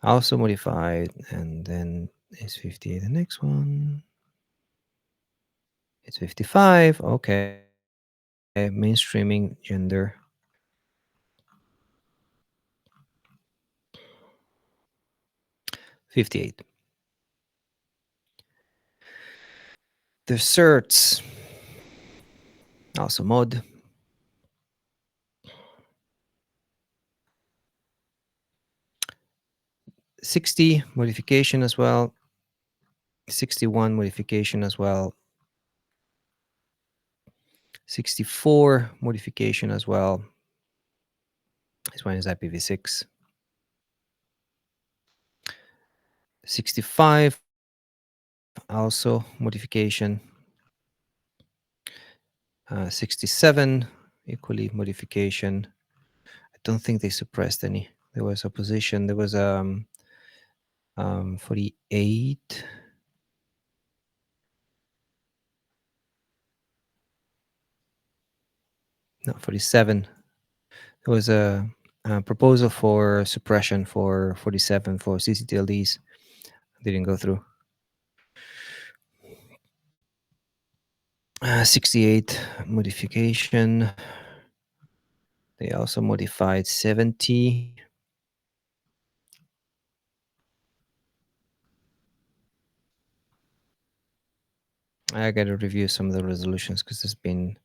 Also modified, and then it's 58 the next one. It's 55. Okay. Mainstreaming gender. $58. The certs. Also mod. 60 modification as well. 61 modification as well. 64 modification as well. This one is IPv6. 65 also modification. 67 equally modification. I don't think they suppressed any. There was opposition. There was 48. No, 47. There was a proposal for suppression for 47 for CCTLDs. Didn't go through. 68 modification. They also modified 70. I got to review some of the resolutions because there's been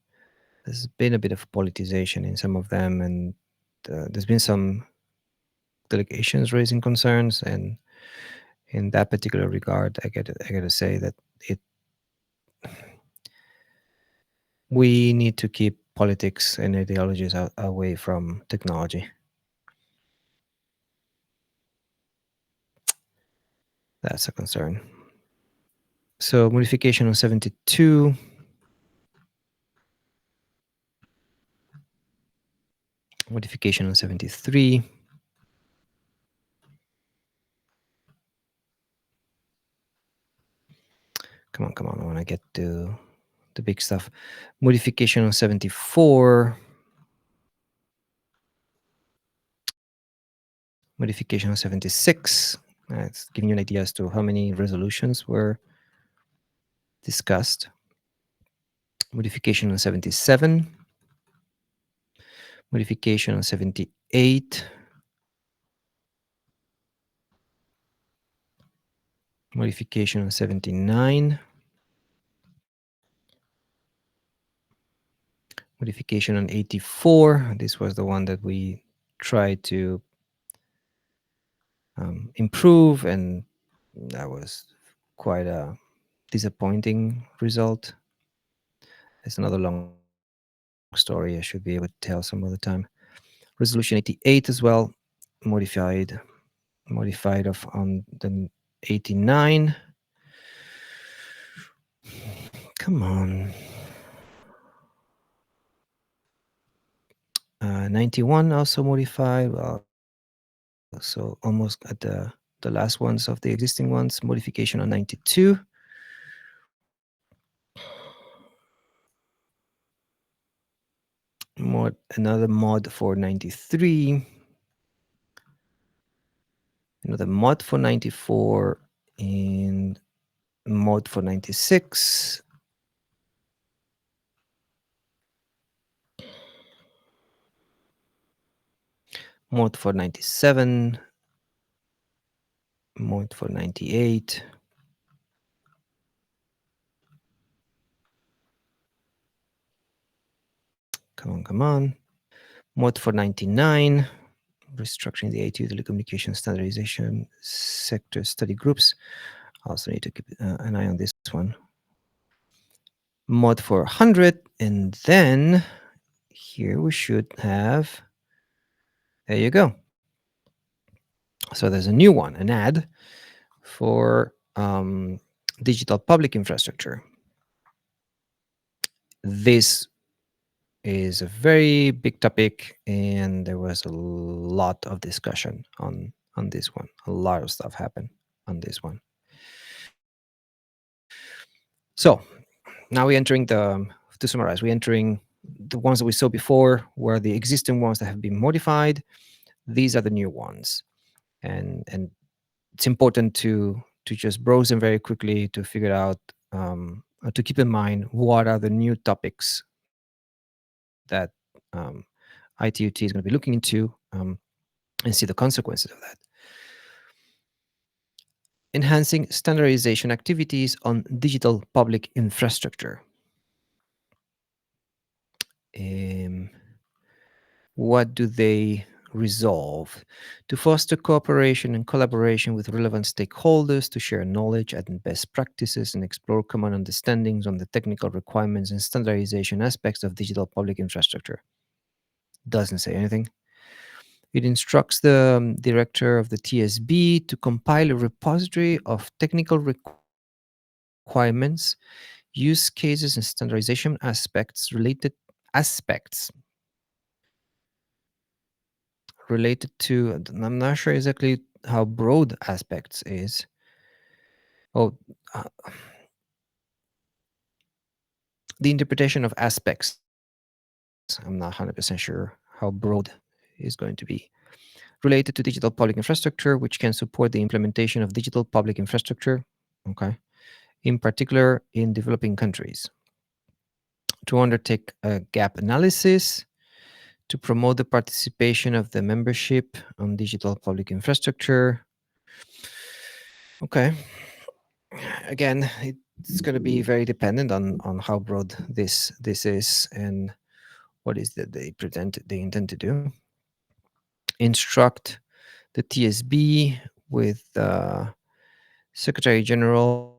a bit of politicization in some of them, and there's been some delegations raising concerns. And in that particular regard, I got to say that it we need to keep politics and ideologies away from technology. That's a concern. So modification on 72, modification on 73. Come on, I want to get to the big stuff. Modification on 74, modification on 76. It's giving you an idea as to how many resolutions were discussed. Modification on 77, modification on 78, modification on 79, modification on 84. This was the one that we tried to improve, and that was quite a disappointing result. It's another long story I should be able to tell some other time. Resolution 88 as well, modified of on the 89. Come on. 91 also modified. Well, so almost at the last ones of the existing ones. Modification on 92. Another mod for 93. Another mod for 94, and mod for 96. Mod for 97. Mod for 98. Come on. Mod for 99. Restructuring the ATU telecommunication standardization sector study groups. I also need to keep an eye on this one. Mod for 100. And then here we should have, there you go. So there's a new one, an ad for digital public infrastructure. This is a very big topic, and there was a lot of discussion on this one. A lot of stuff happened on this one. So now we're entering to summarize, we're entering the ones that we saw before were the existing ones that have been modified. These are the new ones, and it's important to just browse them very quickly to figure out, to keep in mind what are the new topics that ITUT is going to be looking into, and see the consequences of that. Enhancing standardization activities on digital public infrastructure. What do they resolve? To foster cooperation and collaboration with relevant stakeholders, to share knowledge and best practices, and explore common understandings on the technical requirements and standardization aspects of digital public infrastructure. Doesn't say anything. It instructs the director of the TSB to compile a repository of technical requirements, use cases, and standardization aspects related to, I'm not sure exactly how broad aspects is. Oh, the interpretation of aspects. I'm not 100% sure how broad is going to be related to digital public infrastructure, which can support the implementation of digital public infrastructure, okay, in particular in developing countries, to undertake a gap analysis, to promote the participation of the membership on digital public infrastructure. Okay. Again, it's going to be very dependent on how broad this is and what is that they intend to do. Instruct the TSB with Secretary General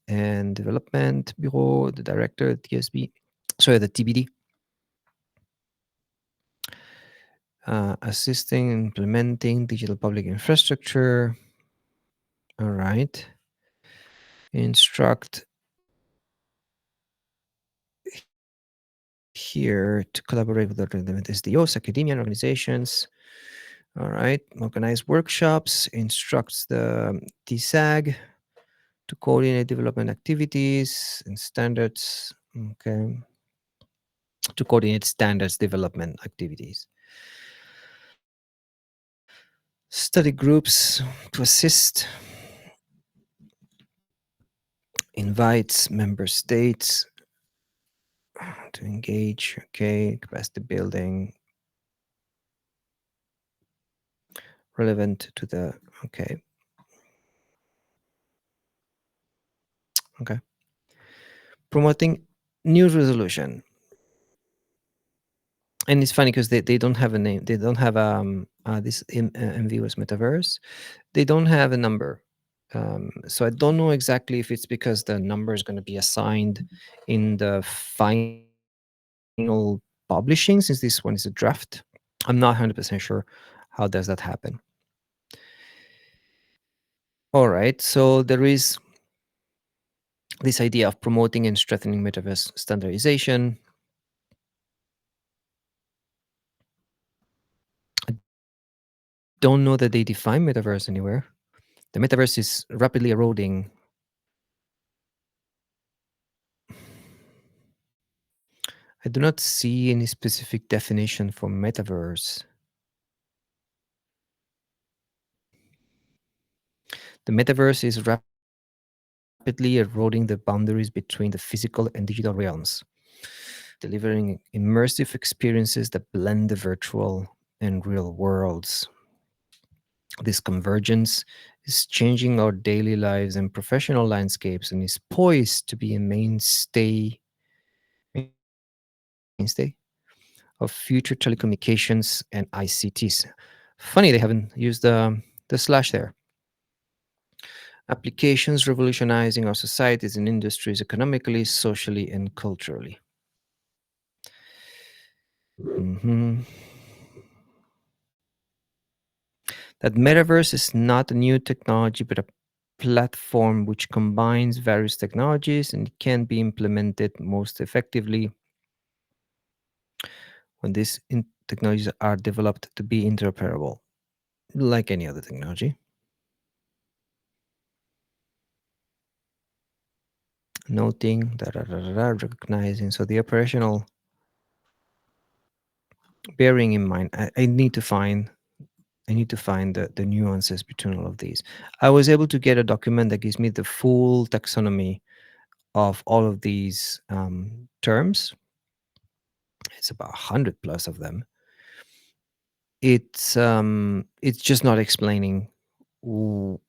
and Development Bureau, the director of TSB, sorry, the TBD, assisting implementing digital public infrastructure. All right. Instruct here to collaborate with the relevant SDOs, academia, and organizations. All right. Organize workshops, instructs the TSAG to coordinate development activities and standards. Okay. To coordinate standards development activities. Study groups to assist, invites member states to engage. Okay. Capacity building, relevant to the, okay. Okay. Promoting new resolution. And it's funny because they don't have a name. They don't have this MVOS metaverse. They don't have a number. So I don't know exactly if it's because the number is going to be assigned in the final publishing, since this one is a draft. I'm not 100% sure how does that happen. All right, so there is this idea of promoting and strengthening metaverse standardization. I don't know that they define metaverse anywhere. The metaverse is rapidly eroding. I do not see any specific definition for metaverse. The metaverse is rapidly eroding the boundaries between the physical and digital realms, delivering immersive experiences that blend the virtual and real worlds. This convergence is changing our daily lives and professional landscapes and is poised to be a mainstay of future telecommunications and ICTs. Funny they haven't used the slash there. Applications revolutionizing our societies and industries economically, socially, and culturally. Mhm. That metaverse is not a new technology, but a platform which combines various technologies and can be implemented most effectively when these technologies are developed to be interoperable, like any other technology. Noting, recognizing. So the operational, bearing in mind, I need to find the nuances between all of these. I was able to get a document that gives me the full taxonomy of all of these terms. It's about 100 plus of them. It's just not explaining w-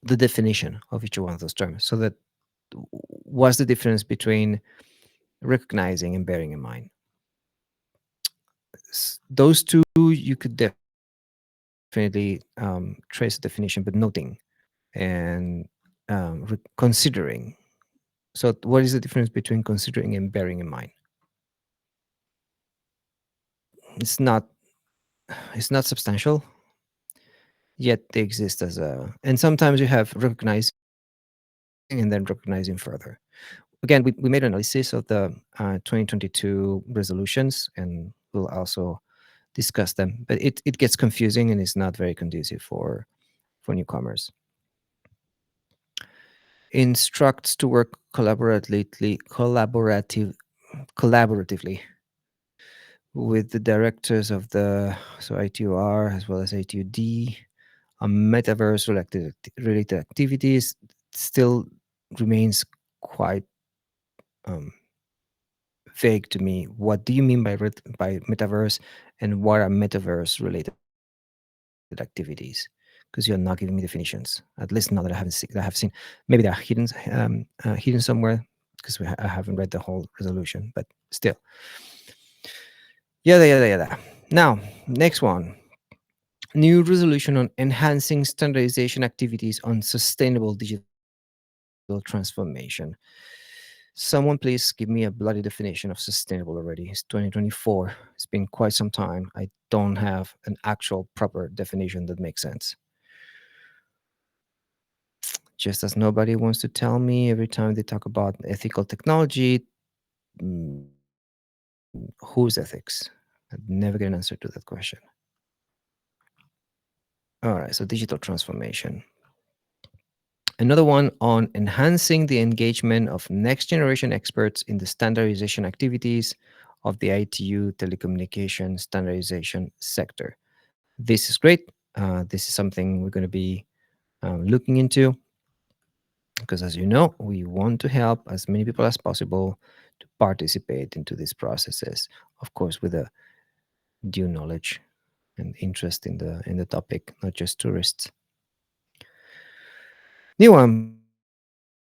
the definition of each one of those terms. So that what's the difference between recognizing and bearing in mind? Those two you could definitely trace a definition, but noting and considering. So, what is the difference between considering and bearing in mind? It's not. It's not substantial, yet they exist as a. And sometimes you have recognizing and then recognizing further. Again, we made an analysis of the 2022 resolutions, and we'll also discuss them. But it gets confusing and it's not very conducive for newcomers. Instructs to work collaboratively with the directors of the ITOR as well as ATUD on metaverse related activities still remains quite um, vague to me. What do you mean by metaverse, and what are metaverse related activities? Because you're not giving me definitions. At least not that I have seen. Maybe they're hidden somewhere because I haven't read the whole resolution. But still, yada yada yada. Now, next one. New resolution on enhancing standardization activities on sustainable digital transformation. Someone please give me a bloody definition of sustainable already. It's 2024. It's been quite some time. I don't have an actual proper definition that makes sense. Just as nobody wants to tell me every time they talk about ethical technology, whose ethics? I never get an answer to that question. All right, so digital transformation. Another one on enhancing the engagement of next generation experts in the standardization activities of the ITU telecommunication standardization sector. This is great. This is something we're going to be looking into because, as you know, we want to help as many people as possible to participate into these processes, of course, with a due knowledge and interest in the topic, not just tourists. New one,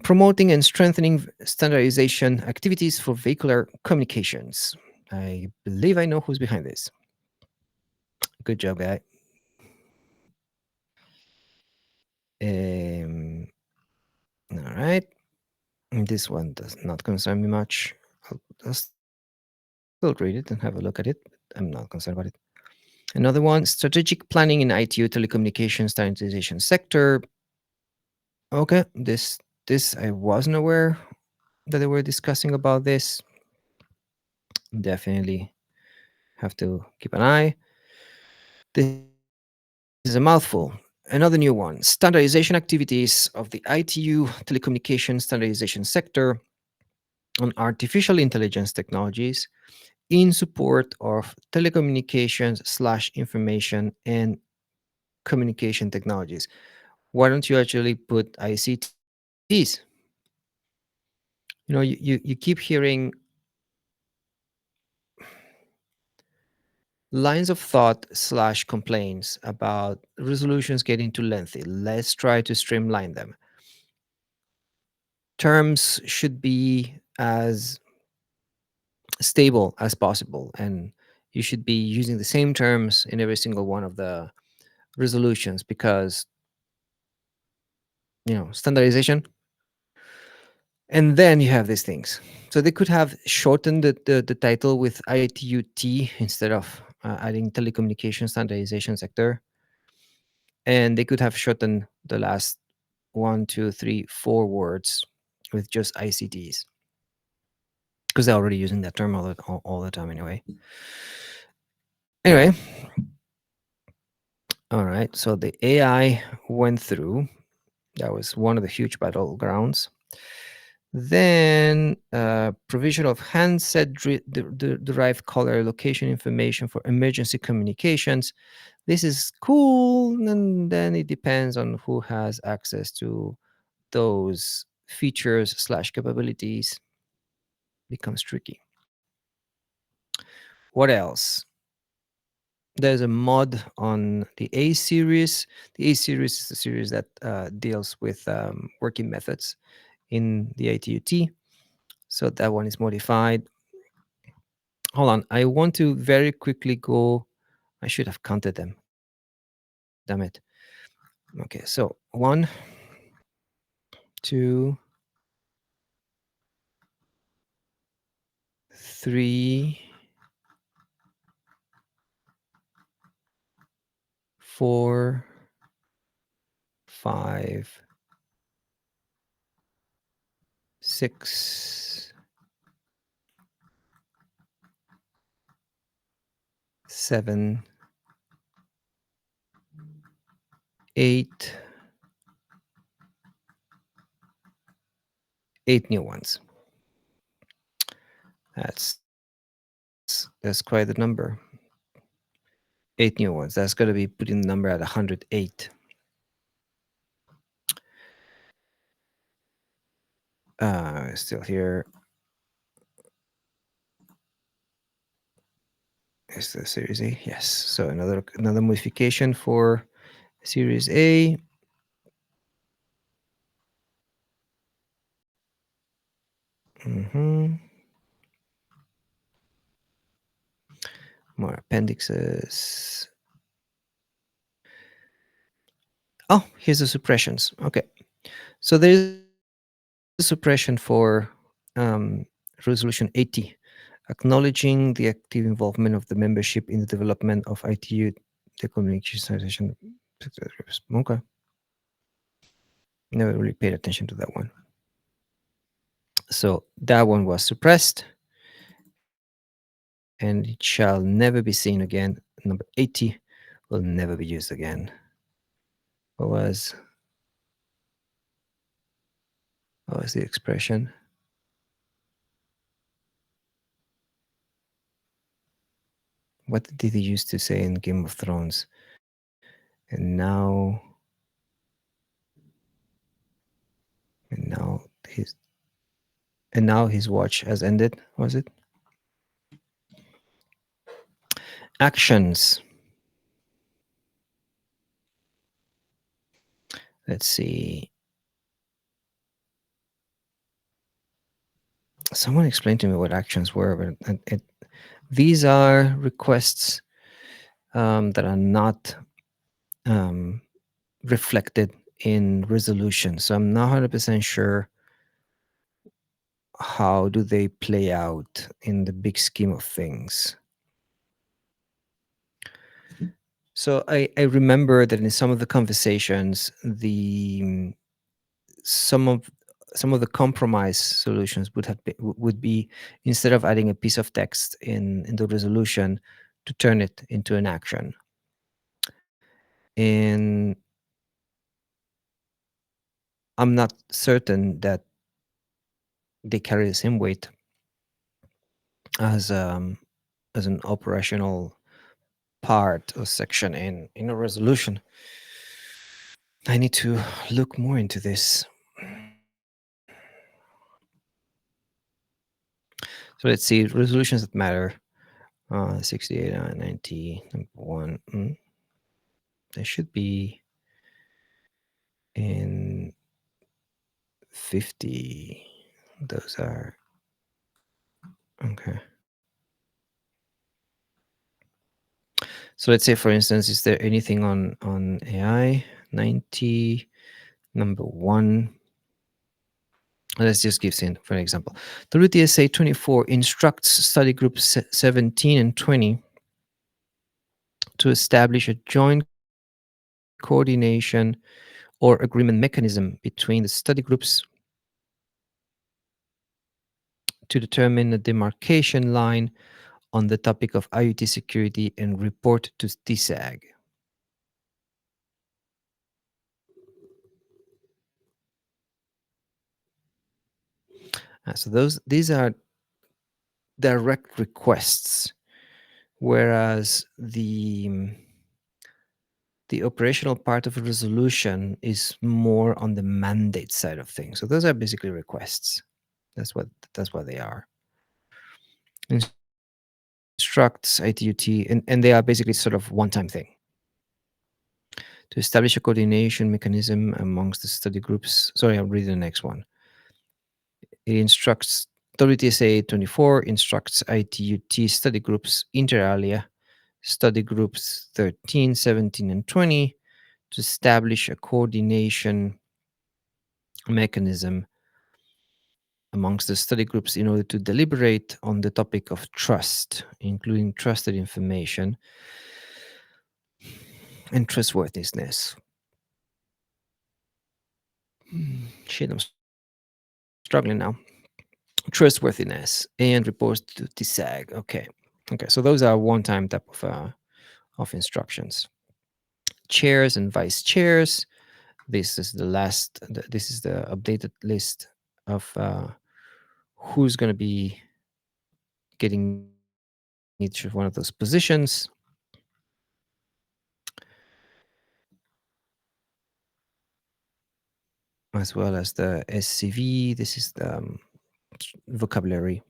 promoting and strengthening standardization activities for vehicular communications. I believe I know who's behind this. Good job, guy. All right. This one does not concern me much. I'll still read it and have a look at it. I'm not concerned about it. Another one, strategic planning in ITU telecommunications standardization sector. Okay, this I wasn't aware that they were discussing about this. Definitely have to keep an eye. This is a mouthful. Another new one, standardization activities of the ITU telecommunications standardization sector on artificial intelligence technologies in support of telecommunications slash information and communication technologies. Why don't you actually put ICTs? You keep hearing lines of thought slash complaints about resolutions getting too lengthy. Let's try to streamline them. Terms should be as stable as possible, and you should be using the same terms in every single one of the resolutions because standardization. And then you have these things. So they could have shortened the title with ITUT instead of adding telecommunication standardization sector. And they could have shortened the last 1, 2, 3, 4 words with just ICTs because they're already using that term all the time anyway. Anyway, all right. So the AI went through. That was one of the huge battlegrounds. Then provision of handset derived caller location information for emergency communications. This is cool, and then it depends on who has access to those features slash capabilities. Becomes tricky. What else? There's a mod on the A series. The A series is a series that deals with working methods in the ITUT. So that one is modified. Hold on. I want to very quickly go. I should have counted them. Damn it. Okay. So 1, 2, 3, 4, 5, 6, 7, 8, 8 new ones. That's That's quite a number. 8 new ones. That's going to be putting the number at 108. Still here. Is the Series A? Yes. So another modification for Series A. Mm-hmm. More appendixes. Oh, here's the suppressions. Okay. So there's a suppression for um, Resolution 80, acknowledging the active involvement of the membership in the development of ITU decommunication. Okay. Never really paid attention to that one. So that one was suppressed and it shall never be seen again. Number 80 will never be used again. What was the expression? What did he used to say in Game of Thrones? And now, and now his, and now his watch has ended. Was it actions? Let's see. Someone explained to me what actions were, but these are requests that are not reflected in resolution. So I'm not 100% sure how do they play out in the big scheme of things. So I remember that in some of the conversations, some of some of the compromise solutions would be instead of adding a piece of text in the resolution to turn it into an action. And I'm not certain that they carry the same weight as as an operational part or section in a resolution. I need to look more into this. So let's see resolutions that matter. 68, 90, number one. They should be in 50. Those are okay. So let's say, for instance, is there anything on AI? 90, number one. Let's just give in for an example. WTSA 24 instructs study groups 17 and 20 to establish a joint coordination or agreement mechanism between the study groups to determine a demarcation line on the topic of IoT security and report to TSAG. So these are direct requests, whereas the operational part of a resolution is more on the mandate side of things. So those are basically requests. That's what they are. Instructs ITUT, and they are basically sort of one-time thing. To establish a coordination mechanism amongst the study groups. Sorry, I'll read the next one. It instructs WTSA 24 instructs ITUT study groups inter alia, study groups 13, 17, and 20 to establish a coordination mechanism amongst the study groups in order to deliberate on the topic of trust, including trusted information and trustworthiness. Shit, I'm struggling now. Trustworthiness and reports to TSAG. Okay. Okay. So those are one-time type of instructions. Chairs and vice chairs. This is this is the updated list of who's going to be getting each of one of those positions, as well as the SCV. This is the vocabulary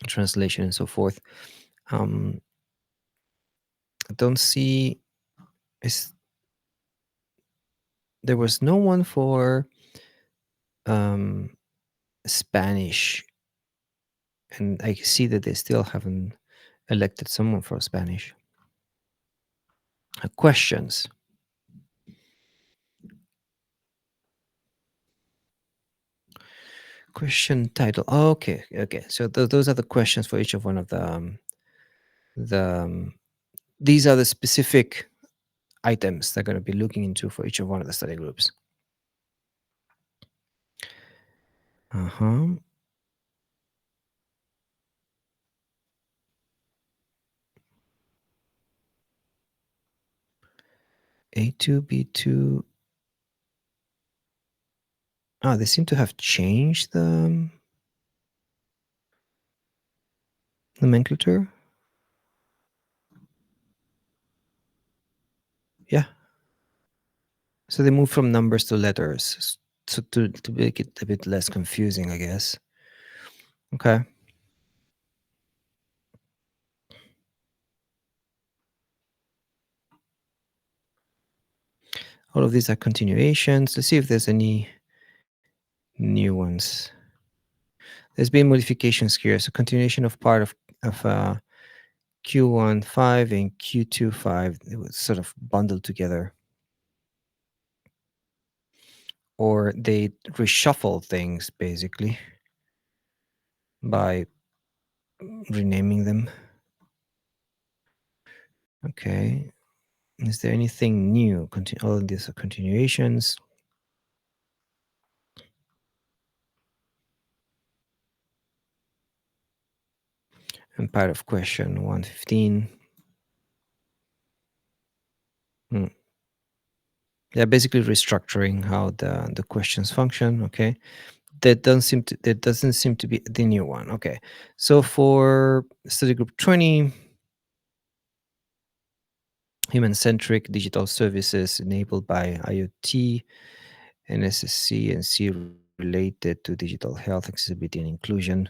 translation and so forth. Um, I don't see is there was no one for um, Spanish, and I see that they still haven't elected someone for Spanish. Questions. Question title. Oh, okay, okay. So those are the questions for each of one of the these are the specific items they're going to be looking into for each of one of the study groups. Uh-huh. A2, B2. Ah, they seem to have changed the nomenclature. Yeah. So they moved from numbers to letters, so to make it a bit less confusing, I guess. Okay. All of these are continuations. Let's see if there's any new ones. There's been modifications here. So continuation of part of Q1.5 and Q2.5. It was sort of bundled together, or they reshuffle things basically by renaming them. Okay. Is there anything new? All of these are continuations. And part of question 115. Hmm. Yeah, basically restructuring how the questions function. Okay. That doesn't seem to be the new one. Okay. So for study group 20, human-centric digital services enabled by IoT and SSC and C related to digital health, accessibility, and inclusion.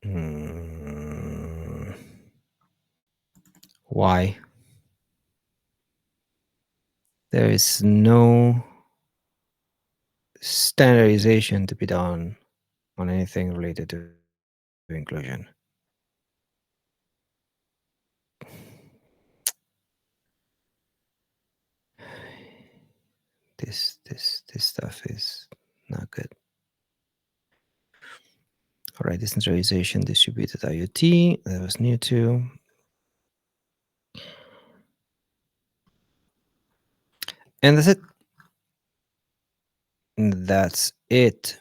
Hmm. Why? There is no standardization to be done on anything related to inclusion. This stuff is not good. All right, decentralization, distributed IoT, that was new too. And that's it. That's it.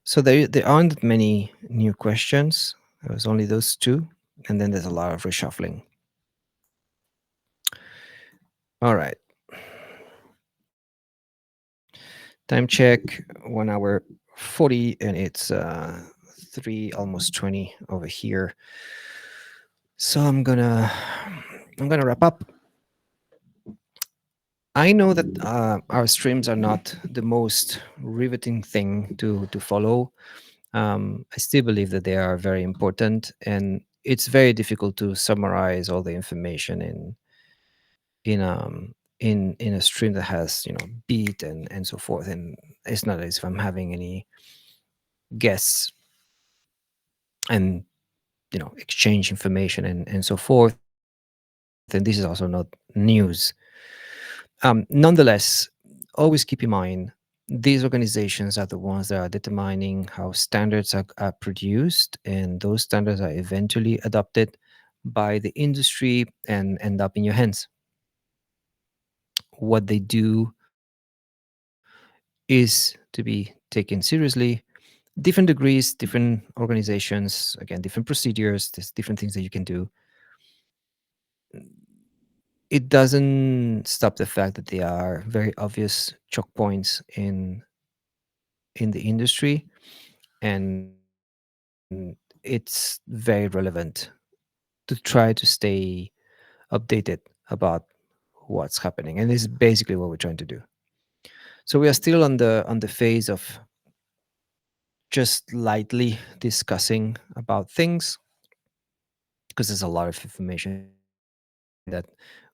So there aren't many new questions. There was only those two, and then there's a lot of reshuffling. All right. Time check, 1 hour 40, and it's 3 almost 20 over here. So I'm gonna wrap up. I know that our streams are not the most riveting thing to follow. I still believe that they are very important, and it's very difficult to summarize all the information in in a stream that has beat and so forth. And it's not as if I'm having any guests and exchange information and so forth. And this is also not news. Nonetheless, always keep in mind these organizations are the ones that are determining how standards are produced, and those standards are eventually adopted by the industry and end up in your hands. What they do is to be taken seriously. Different degrees, different organizations, again, different procedures, there's different things that you can do. It doesn't stop the fact that they are very obvious choke points in the industry, and it's very relevant to try to stay updated about what's happening, and this is basically what we're trying to do. So we are still on the phase of just lightly discussing about things, because there's a lot of information that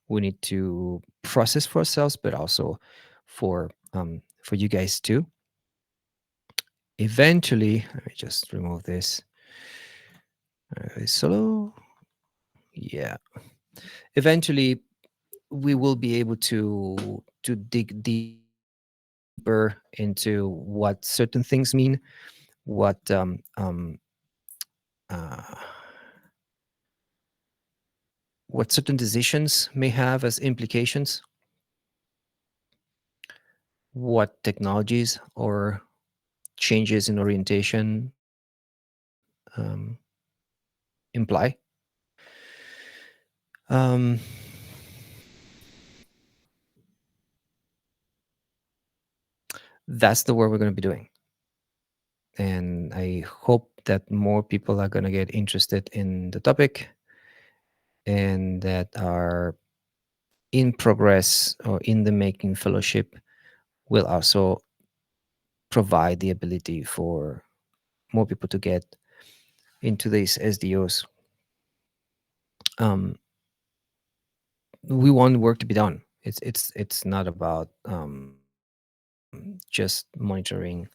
we need to process for ourselves, but also for you guys too. Eventually, let me just remove this. Solo, yeah. Eventually, we will be able to dig deeper into what certain things mean, what uh, what certain decisions may have as implications, what technologies or changes in orientation imply. Um, that's the work we're going to be doing. And I hope that more people are going to get interested in the topic and that are in progress or in the making fellowship will also provide the ability for more people to get into these SDOs. Um, we want work to be done. It's not about just monitoring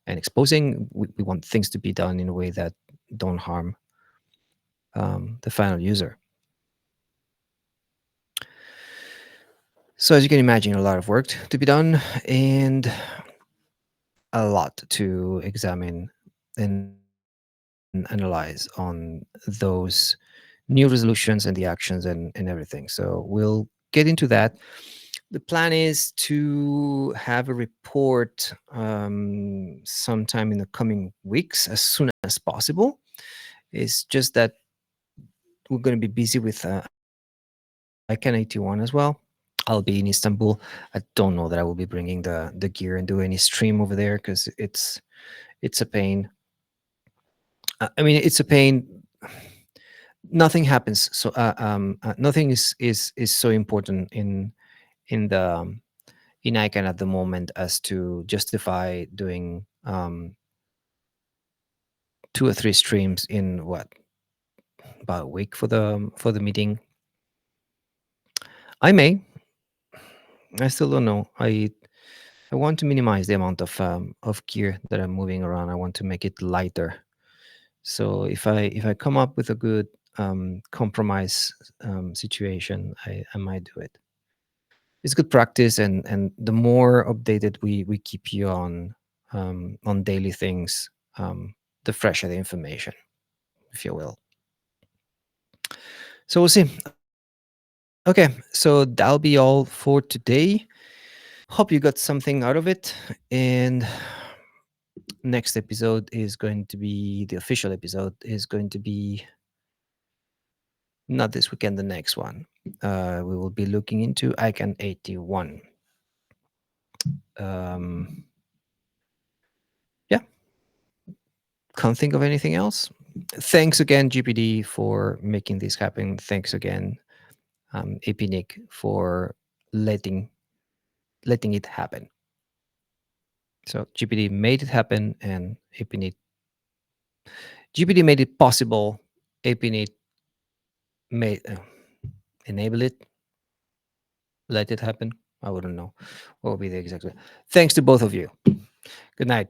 and exposing. We want things to be done in a way that don't harm the final user. So as you can imagine, a lot of work to be done and a lot to examine and analyze on those new resolutions and the actions and everything. So we'll get into that. The plan is to have a report sometime in the coming weeks, as soon as possible. It's just that we're going to be busy with ICANN 81 as well. I'll be in Istanbul. I don't know that I will be bringing the gear and do any stream over there because it's a pain. I mean, it's a pain. Nothing happens. So nothing is so important in the in ICANN at the moment as to justify doing 2 or 3 streams in what, about a week for the meeting. I may. I still don't know. I want to minimize the amount of gear that I'm moving around. I want to make it lighter. So if I come up with a good compromise situation, I might do it. It's good practice, and the more updated we keep you on daily things, the fresher the information, if you will. So we'll see. Okay, so that'll be all for today. Hope you got something out of it. And next episode is going to be the official episode, is going to be not this weekend, the next one. We will be looking into ICANN 81. Um, yeah, can't think of anything else. Thanks again, GPD, for making this happen. Thanks again, APNIC, for letting it happen. So GPD made it happen, and APNIC GPD made it possible. APNIC made enable it, let it happen. I wouldn't know what would be the exact way. Thanks to both of you. Good night.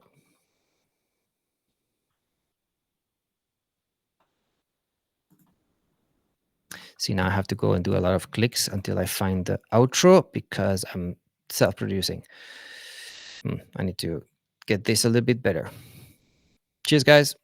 See, now I have to go and do a lot of clicks until I find the outro because I'm self-producing. I need to get this a little bit better. Cheers, guys.